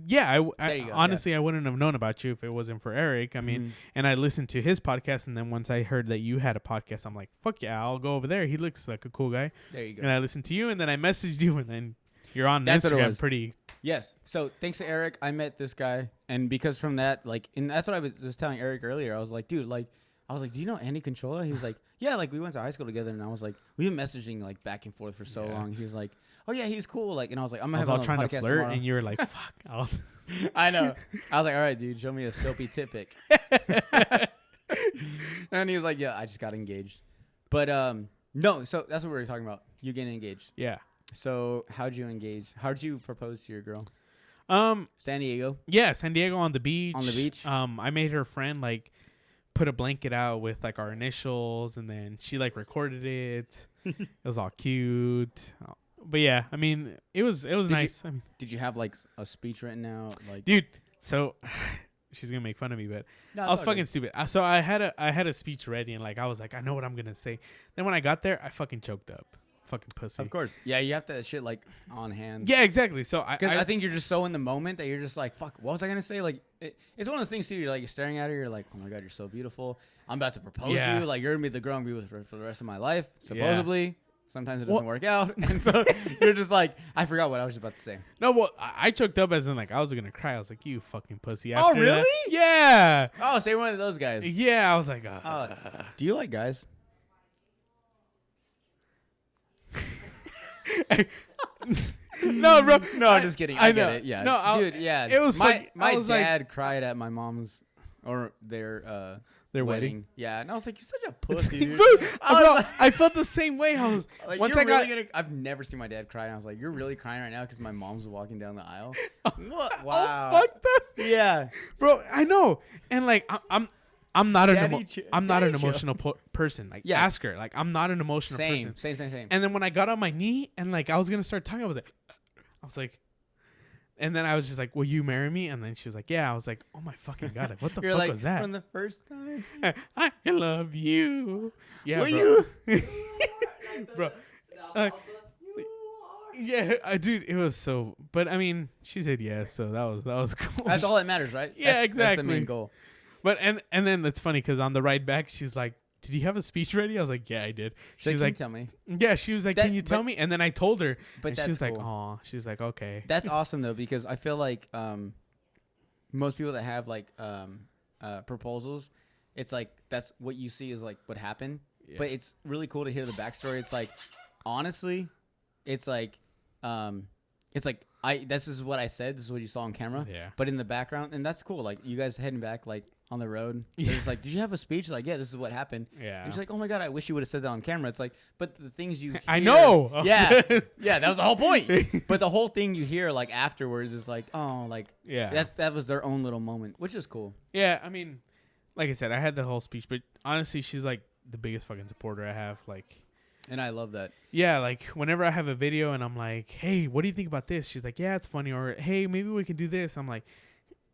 yeah, There you go, honestly, I wouldn't have known about you if it wasn't for Eric. I mean, and I listened to his podcast, and then once I heard that you had a podcast, I'm like, fuck yeah, I'll go over there. He looks like a cool guy. There you go. And I listened to you, and then I messaged you, and then you're on That's what it Instagram was. pretty. Yes. So thanks to Eric, I met this guy, and because from that, like, and that's what I was just telling Eric earlier. I was like, dude, like, do you know Andy Canchola? He was like, yeah, like we went to high school together, and I was like, we've been messaging like back and forth for so long. He was like, oh yeah, he's cool. Like, and I was like, I'm gonna I was have all him on trying the to podcast flirt, tomorrow. and you were like, fuck. I know. I was like, all right, dude, show me a soapy tit pic. And he was like, yeah, I just got engaged. But no, so that's what we were talking about. You getting engaged. Yeah. So how'd you engage? How'd you propose to your girl? San Diego. Yeah, San Diego on the beach. On the beach? I made her friend like put a blanket out with like our initials, and then she like recorded it. It was all cute. But yeah, I mean, it was nice. I mean, Did you have like a speech written out? Like, dude, so she's gonna make fun of me, but no, I was fucking stupid. So I had a speech ready, and like I was like, I know what I'm gonna say. Then when I got there, I fucking choked up. Fucking pussy. Of course. Yeah, you have to have shit like on hand. Yeah, exactly. So Because I think you're just so in the moment that you're just like, fuck, what was I gonna say? Like, it's one of those things too. You're staring at her. You're like, oh my god, you're so beautiful. I'm about to propose to you. Like, you're gonna be the girl I'm gonna be with for the rest of my life, supposedly. Yeah. Sometimes it doesn't work out, and so you're just like, I forgot what I was about to say. No, well, I choked up as in like I was gonna cry. I was like, you fucking pussy. After really? that. Yeah. Oh, say one of those guys. Yeah, I was like, do you like guys? No, bro. No, I'm just kidding. I get it. Yeah. No, dude. Yeah. It was my dad cried at my mom's or their wedding. Yeah, and I was like, you're such a pussy, dude. Bro, I felt the same way. I was like, once I got. I've never seen my dad cry. And I was like, you're really crying right now because my mom's walking down the aisle. What? Oh, Wow. fuck that. Yeah, bro. I know, and like I'm not I'm not an Daddy emotional person. Like, ask her. Like, I'm not an emotional person. Same. And then when I got on my knee and like I was gonna start talking, I was like, and then I was just like, "Will you marry me?" And then she was like, "Yeah." I was like, "Oh my fucking god! Like, what the You're fuck like, was that?" From the first time. I love you. Yeah, Will bro. you? Bro. Yeah, dude, it was so. But I mean, she said yes, so that was cool. That's all that matters, right? Yeah, That's the exactly. main goal. But and then it's funny because on the ride back, she's like, "Did you have a speech ready?" I was like, "Yeah, I did." She's Can like, you tell me. "Yeah." She was like, That- "Can you tell me?" And then I told her, But and that's she's like, cool. "Oh," she's like, "Okay." That's awesome though, because I feel like most people that have like proposals, it's like that's what you see is like what happened. Yeah. But it's really cool to hear the backstory. It's like, honestly, it's like this is what I said. This is what you saw on camera. Yeah. But in the background, and that's cool. Like you guys heading back like on the road. They're just like, did you have a speech? Like, yeah, this is what happened. Yeah. And she's like, oh my god, I wish you would have said that on camera. It's like, but the things you hear, I know. Yeah, yeah, that was the whole point. But the whole thing you hear like afterwards is like, oh, like Yeah. that was their own little moment, which is cool. Yeah, I mean, like I said, I had the whole speech, but honestly, she's like the biggest fucking supporter I have. Like, And I love that. yeah, like whenever I have a video and I'm like, hey, what do you think about this? She's like, yeah, it's funny. Or, hey, maybe we can do this. I'm like,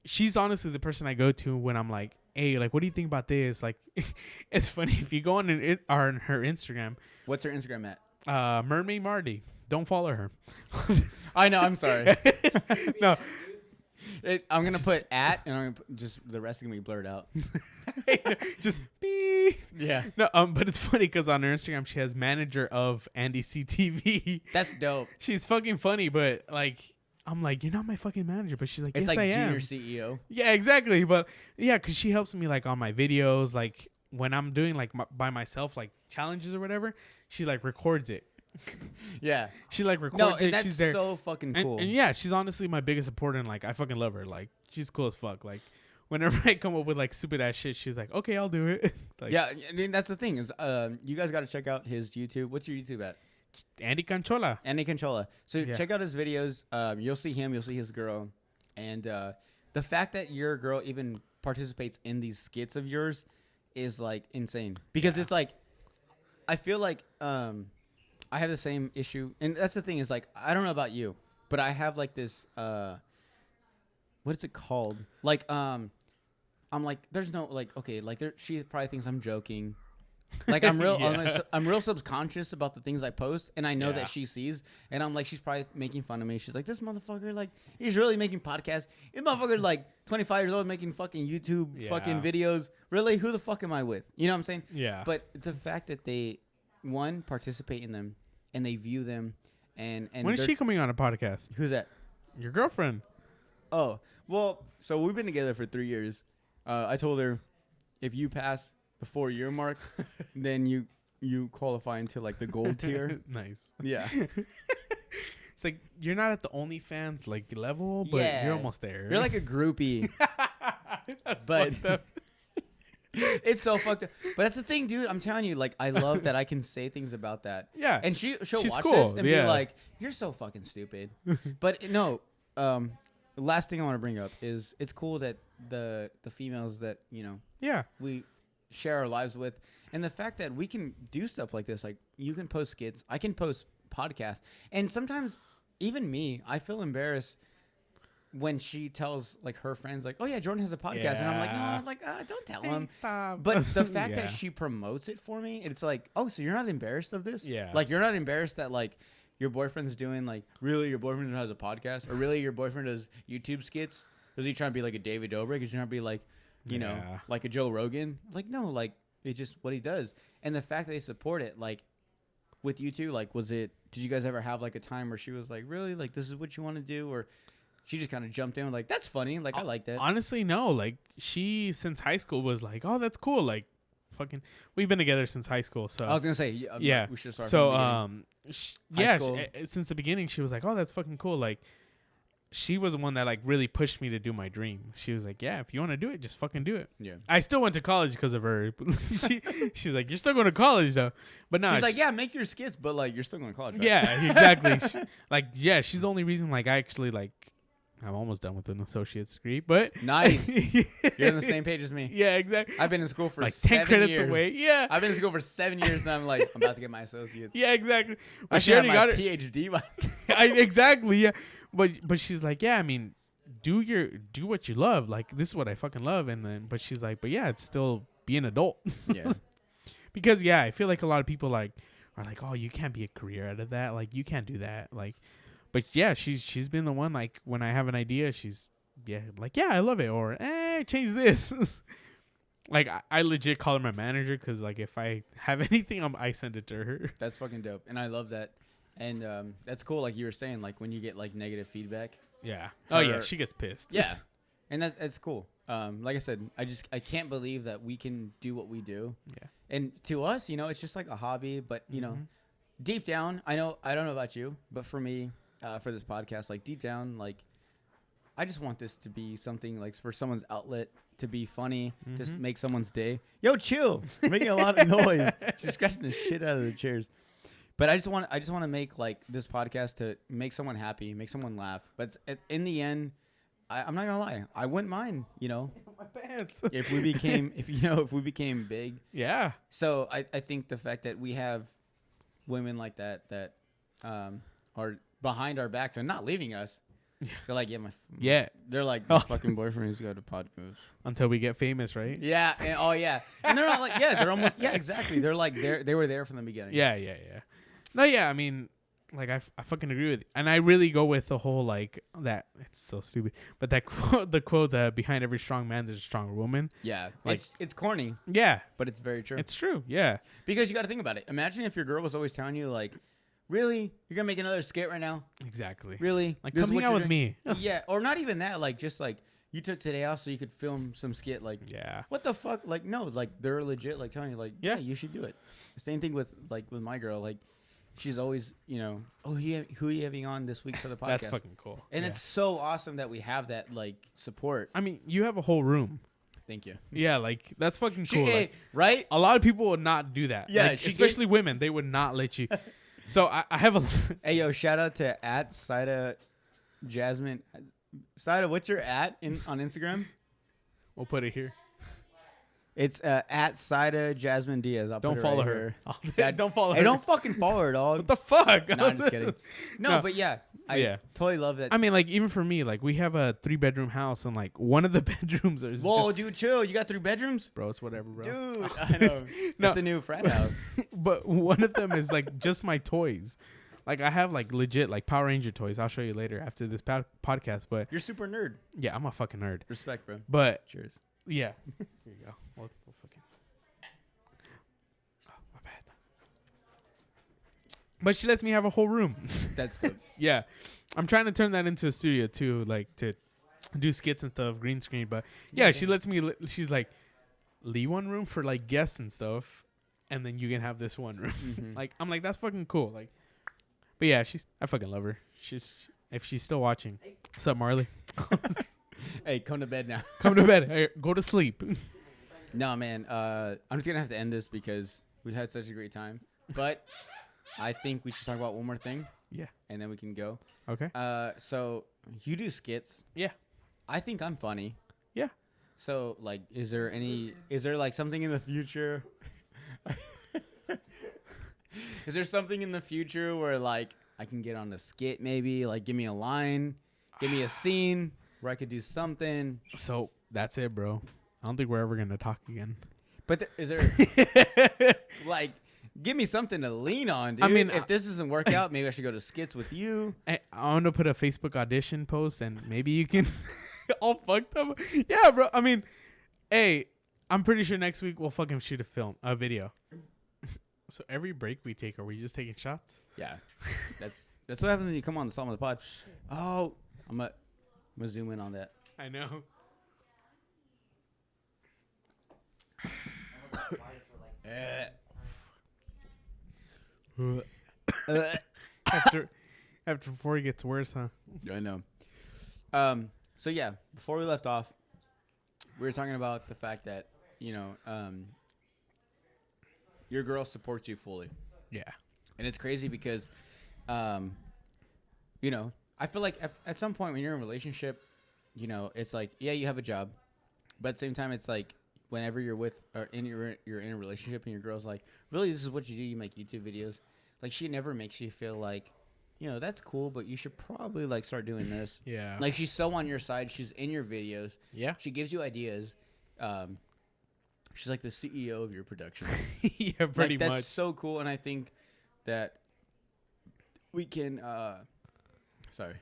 she's honestly the person I go to when I'm like, hey, like, what do you think about this? Like, it's funny. If you go on her Instagram. What's her Instagram at? Mermaid Marty. Don't follow her. I know. I'm sorry. No. I'm gonna put at, and I'm gonna put just the rest is gonna be blurred out. Just beep. Yeah. No, but it's funny because on her Instagram she has manager of Andy CTV. That's dope. She's fucking funny, but like I'm like, you're not my fucking manager, but she's like, It's yes, like I junior am. CEO. Yeah, exactly. But yeah, because she helps me like on my videos, like when I'm doing like by myself, like challenges or whatever. She like records it. Yeah. She like records No, it. and that's She's there. so fucking cool. And yeah, she's honestly my biggest supporter, and like I fucking love her. Like she's cool as fuck. Like whenever I come up with like stupid ass shit, she's like, "Okay, I'll do it." Like, yeah, I mean that's the thing is, you guys got to check out his YouTube. What's your YouTube at? just Andy Canchola. Andy Canchola. So Yeah. check out his videos. You'll see him. You'll see his girl, and the fact that your girl even participates in these skits of yours is like insane because it's like I feel like I have the same issue, and that's the thing is like I don't know about you, but I have like this what is it called? Like I'm like there's no like okay like she probably thinks I'm joking. Like I'm real, I'm real subconscious about the things I post, and I know that she sees, and I'm like, she's probably making fun of me. She's like, this motherfucker, like, he's really making podcasts. This motherfucker, like, 25 years old, making fucking YouTube fucking videos. Really, who the fuck am I with? You know what I'm saying? Yeah. But the fact that they, one, participate in them, and they view them, and when is she coming on a podcast? Who's that? Your girlfriend. Oh, well, so we've been together for 3 years. I told her, if you pass the 4-year mark, then you qualify into like the gold tier. Nice. Yeah. It's like you're not at the OnlyFans like level, but you're almost there. You're like a groupie. That's but fucked up. it's so fucked up. But that's the thing, dude. I'm telling you, like, I love that I can say things about that. Yeah. And she'll She's watch cool, this and be like, "You're so fucking stupid." But no. The last thing I want to bring up is it's cool that the females that we share our lives with, and the fact that we can do stuff like this, like you can post skits, I can post podcasts, and sometimes even me, I feel embarrassed when she tells like her friends like, oh yeah, Jordan has a podcast, and I'm like, no, I'm like, don't tell him. Stop. But the fact that she promotes it for me, it's like, oh, so you're not embarrassed of this? Yeah. Like you're not embarrassed that like your boyfriend's doing like, really your boyfriend has a podcast, or really your boyfriend does YouTube skits? Is he trying to be like a David Dobrik? Is he trying to be like, you know, like a Joe Rogan? Like, no, like, it's just what he does. And the fact that they support it, like, with you two, like, did you guys ever have, like, a time where she was like, really? Like, this is what you want to do? Or she just kind of jumped in, like, that's funny. Like, I like that. Honestly, no. Like, she, since high school, was like, oh, that's cool. Like, fucking, we've been together since high school. So I was going to say, yeah. We should start so, from since the beginning, she was like, oh, that's fucking cool. Like, she was the one that like really pushed me to do my dream. She was like, yeah, if you want to do it, just fucking do it. Yeah. I still went to college because of her. She's like, you're still going to college though. But no, she's like, yeah, make your skits, but like you're still going to college. Right? Yeah, exactly. She's the only reason like I actually like, I'm almost done with an associate's degree, but nice. You're on the same page as me. Yeah, exactly. I've been in school for like 7 10 credits years. away. Yeah. I've been in school for 7 years and I'm like, I'm about to get my associates. Yeah, exactly. But I she already got my it. PhD. Exactly. Yeah. But she's like, yeah, I mean, do what you love. Like, this is what I fucking love. And then, but she's like, but yeah, it's still be an adult. Yeah. Because yeah, I feel like a lot of people like are like, oh, you can't be a career out of that. Like, you can't do that. Like, but yeah, she's been the one, like, when I have an idea, she's like, yeah, I love it. Or, change this. Like, I legit call her my manager because, like, if I have anything, I send it to her. That's fucking dope. And I love that. And that's cool, like you were saying, like, when you get, like, negative feedback. Yeah. Oh, yeah, she gets pissed. Yeah. And that's cool. Like I said, I can't believe that we can do what we do. Yeah. And to us, it's just like a hobby. But, deep down, I don't know about you, but for me, for this podcast, like, deep down, like, I just want this to be something, like, for someone's outlet, to be funny, just make someone's day. Yo, chill. You're making a lot of noise. She's scratching the shit out of the chairs. But I just want to make, like, this podcast to make someone happy, make someone laugh. But in the end, I'm not gonna lie, I wouldn't mind, my pants. if we became big. Yeah. So I think the fact that we have women like that are behind our backs and not leaving us. Yeah. They're like, they're like, my fucking boyfriend has got a podcast. Until we get famous, right? Yeah. And, and they're not like, they're almost, exactly. They're like, they were there from the beginning. Yeah. No, yeah, I mean, like, I fucking agree with you. And I really go with the whole, like, that, it's so stupid, but that quote, the quote that behind every strong man, there's a stronger woman. Yeah. Like, it's corny. Yeah. But it's very true. It's true, yeah. Because you got to think about it. Imagine if your girl was always telling you, like, really? You're going to make another skit right now? Exactly. Really? Like, come hang out with me. Yeah. Or not even that. Like, just like, you took today off so you could film some skit. Like, what the fuck? Like, no. Like, they're legit, like, telling you, like, yeah, you should do it. Same thing with my girl. Like, she's always, who are you having on this week for the podcast? That's fucking cool. And it's so awesome that we have that like support. I mean, you have a whole room. Thank you. Yeah, like that's fucking cool. Like, right? A lot of people would not do that. Yeah, like, especially women. They would not let you. So I have a. Hey yo, shout out to @Saida Jasmine. Saida, what's your on Instagram? We'll put it here. It's @Saida Jasmine Diaz. Don't follow her. Don't follow her. Hey, don't fucking follow her, dog. What the fuck? No, I'm just kidding. No, but yeah, I totally love that. I mean, like even for me, like we have a 3-bedroom house, and like one of the bedrooms is. Whoa, dude, chill. You got 3 bedrooms, bro. It's whatever, bro. Dude, I know. That's the new frat house. But one of them is like just my toys. Like I have like legit like Power Ranger toys. I'll show you later after this podcast. But you're super nerd. Yeah, I'm a fucking nerd. Respect, bro. But cheers. Yeah. Here you go. We'll fucking. Oh, my bad. But she lets me have a whole room. That's dope. Yeah. I'm trying to turn that into a studio too, like to do skits and stuff, green screen. But yeah, she lets me. She's like, leave one room for like guests and stuff, and then you can have this one room. Mm-hmm. Like I'm like, that's fucking cool. Like, but yeah, I fucking love her. If she's still watching. What's up, Marley? Hey, come to bed now. Come to bed. Hey, go to sleep. No, man. I'm just going to have to end this because we've had such a great time. But I think we should talk about one more thing. Yeah. And then we can go. Okay. So you do skits. Yeah. I think I'm funny. Yeah. So, like, is there like something in the future? Is there something in the future where, like, I can get on a skit maybe? Like, give me a line, give me a scene where I could do something. So that's it, bro. I don't think we're ever gonna talk again. But is there like, give me something to lean on, dude? I mean, if this doesn't work out, maybe I should go to skits with you. I want to put a Facebook audition post, and maybe you can. All fucked up. Yeah, bro. I mean, hey, I'm pretty sure next week we'll fucking shoot a video. So every break we take, are we just taking shots? Yeah, that's what happens when you come on the Song of the Pod. Oh, I'm gonna zoom in on that. I know. after before it gets worse, huh? I know. So yeah, before we left off, we were talking about the fact that your girl supports you fully. Yeah. And it's crazy because, I feel like at some point when you're in a relationship, it's like, yeah, you have a job, but at the same time, it's like whenever you're you're in a relationship and your girl's like, really, this is what you do. You make YouTube videos. Like, she never makes you feel like, that's cool, but you should probably like start doing this. Yeah. Like, she's so on your side. She's in your videos. Yeah. She gives you ideas. She's like the CEO of your production. Yeah, pretty much. That's so cool, and I think that we can. Sorry,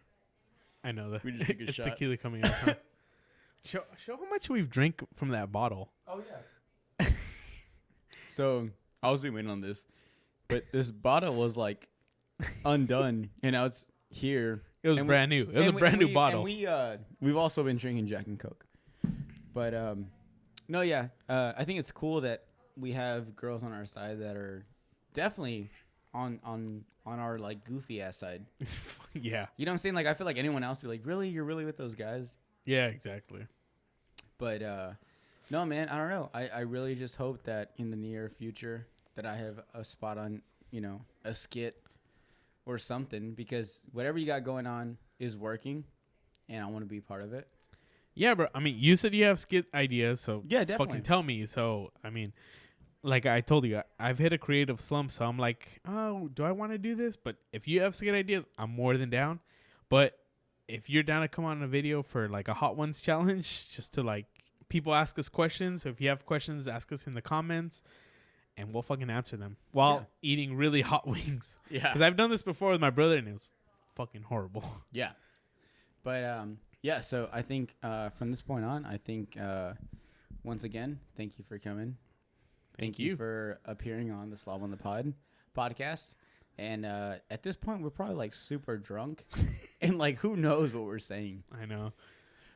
I know that. We just took a it's shot. tequila coming out. Huh? Show how much we've drank from that bottle. Oh yeah. So I'll zoom in on this, but this bottle was like undone, and now it's here. It was brand new. It was a brand new bottle. And we've also been drinking Jack and Coke, but no, yeah. I think it's cool that we have girls on our side that are definitely on our like goofy ass side. Yeah. You know what I'm saying? Like, I feel like anyone else would be like, really? You're really with those guys? Yeah, exactly. But no, man, I don't know. I really just hope that in the near future that I have a spot on, a skit or something, because whatever you got going on is working and I want to be part of it. Yeah, bro. I mean, you said you have skit ideas, so yeah, definitely. Fucking tell me. So, I mean, like I told you, I've hit a creative slump, so I'm like, oh, do I want to do this? But if you have skit ideas, I'm more than down. But if you're down to come on a video for like a Hot Ones challenge, just to like people ask us questions. So if you have questions, ask us in the comments, and we'll fucking answer them while eating really hot wings. Yeah, because I've done this before with my brother, and it was fucking horrible. Yeah, but yeah. So I think from this point on, I think once again, thank you for coming. Thank you for appearing on the Slob on the podcast. And at this point, we're probably like super drunk, and like who knows what we're saying. I know.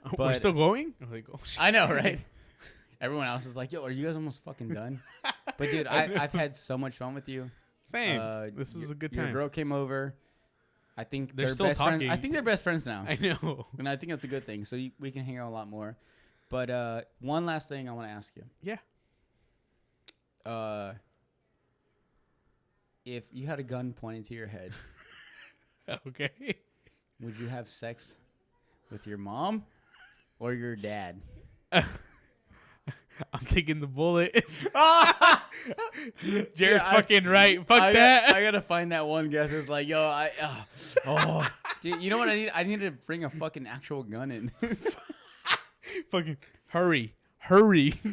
But we're still going? Like, oh, I know, right? Everyone else is like, yo, are you guys almost fucking done? But dude, I've had so much fun with you. Same. This is a good time. Your girl came over. I think They're still best friends. talking. I think they're best friends now. I know. And I think that's a good thing. So we can hang out a lot more. But one last thing I want to ask you. Yeah. If you had a gun pointing to your head, Okay. would you have sex with your mom or your dad? I'm taking the bullet. Jared's fucking right. Fuck that. I gotta find that one guess. It's like, yo, dude, you know what I need? I need to bring a fucking actual gun in. Fucking hurry.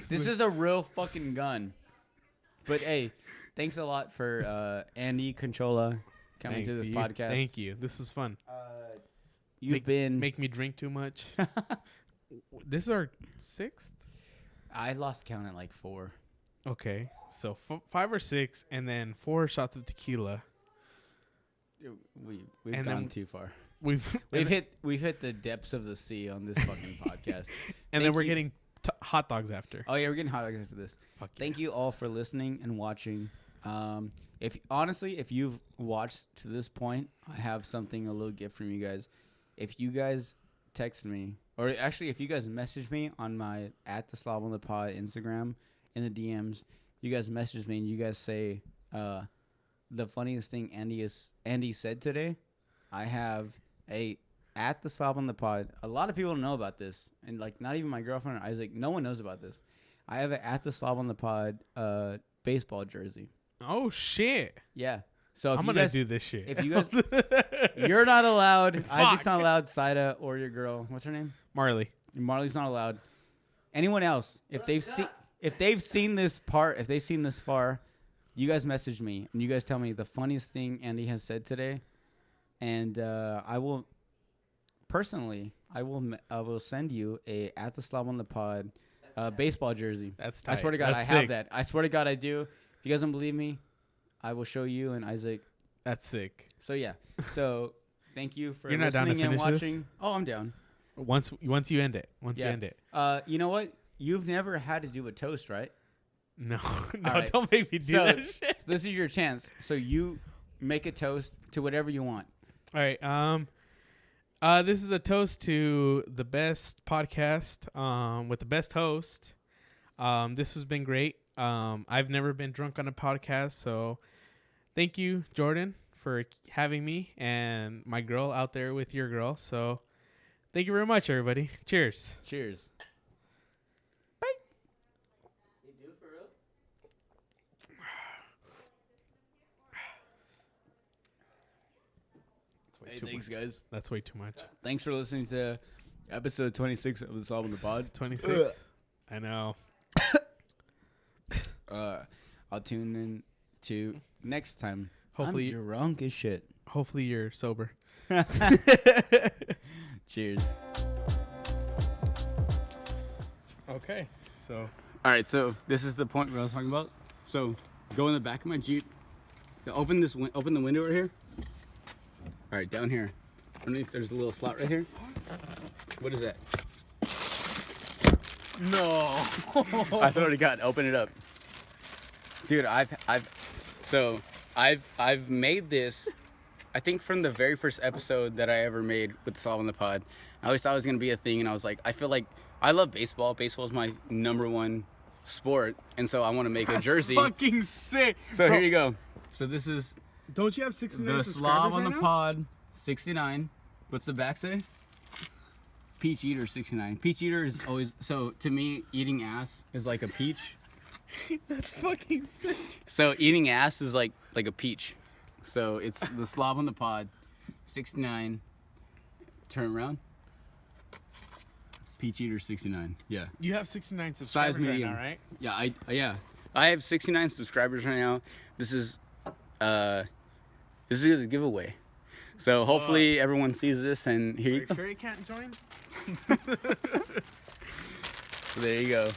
This is a real fucking gun. But hey, thanks a lot for Andy Canchola coming to this podcast. Thank you. This is fun. You've make me drink too much. This is our 6th. I lost count at like 4. Okay, so 5 or 6, and then 4 shots of tequila. We've gone too far. We've hit the depths of the sea on this fucking podcast. And then we're getting hot dogs after. Oh yeah, we're getting hot dogs after this. Thank you all for listening and watching. If you've watched to this point, I have a little gift from you guys. If you guys text me, or actually if you guys message me on my @theslob_on_the_pod Instagram in the DMs, you guys message me and you guys say the funniest thing Andy said today. I have a @theslob_on_the_pod. A lot of people don't know about this, and like not even my girlfriend or Isaac. No one knows about this. I have a @theslob_on_the_pod baseball jersey. Oh shit! Yeah. So if I'm gonna do this shit. If you guys, you're not allowed. Isaac's not allowed. Saida or your girl. What's her name? Marley. Marley's not allowed. Anyone else? If they've seen this far, you guys message me and you guys tell me the funniest thing Andy has said today, and I will send you a @theslob_on_the_pod baseball jersey. That's tight. I swear to God, That's I have sick. that. I swear to God, I do. If you guys don't believe me, I will show you and Isaac. That's sick. So yeah. So thank you for You're not down to listening and finish watching. this? Oh, I'm down. Once you end it. You end it. You know what? You've never had to do a toast, right? No, right. don't make me do that shit. This is your chance. So you make a toast to whatever you want. All right. This is a toast to the best podcast with the best host. This has been great. I've never been drunk on a podcast, so thank you, Jordan, for having me and my girl out there with your girl. So thank you very much, everybody. Cheers. Cheers. You do for real? Hey, thanks, guys. That's way too much. Thanks for listening to episode 26 of the Slob on the Pod. 26. I know. I'll tune in to next time. Hopefully, I'm drunk as shit. Hopefully you're sober. Cheers. Okay. So. All right, so this is the point where I was talking about. So go in the back of my Jeep. So open the window right here. All right, down here. Underneath, there's a little slot right here. What is that? No. I swear to God, open it up. Dude, I've made this, I think from the very first episode that I ever made with the Slob on the Pod. I always thought it was going to be a thing, and I was like, I feel like I love baseball. Baseball is my #1 sport, and so I want to make a jersey. Fucking sick. So here you go. So this is Don't you have 69 the Slob on the Pod 69. What's the back say? Peach Eater 69. Peach Eater is always, so to me, eating ass is like a peach. That's fucking sick. So eating ass is like a peach. So it's the Slob on the Pod 69. Turn around. Peach Eater 69. Yeah. You have 69 subscribers Size medium. right now, right? Yeah, I have 69 subscribers right now. This is a giveaway. So hopefully everyone sees this, and here Are you you go. sure you can't join? So there you go.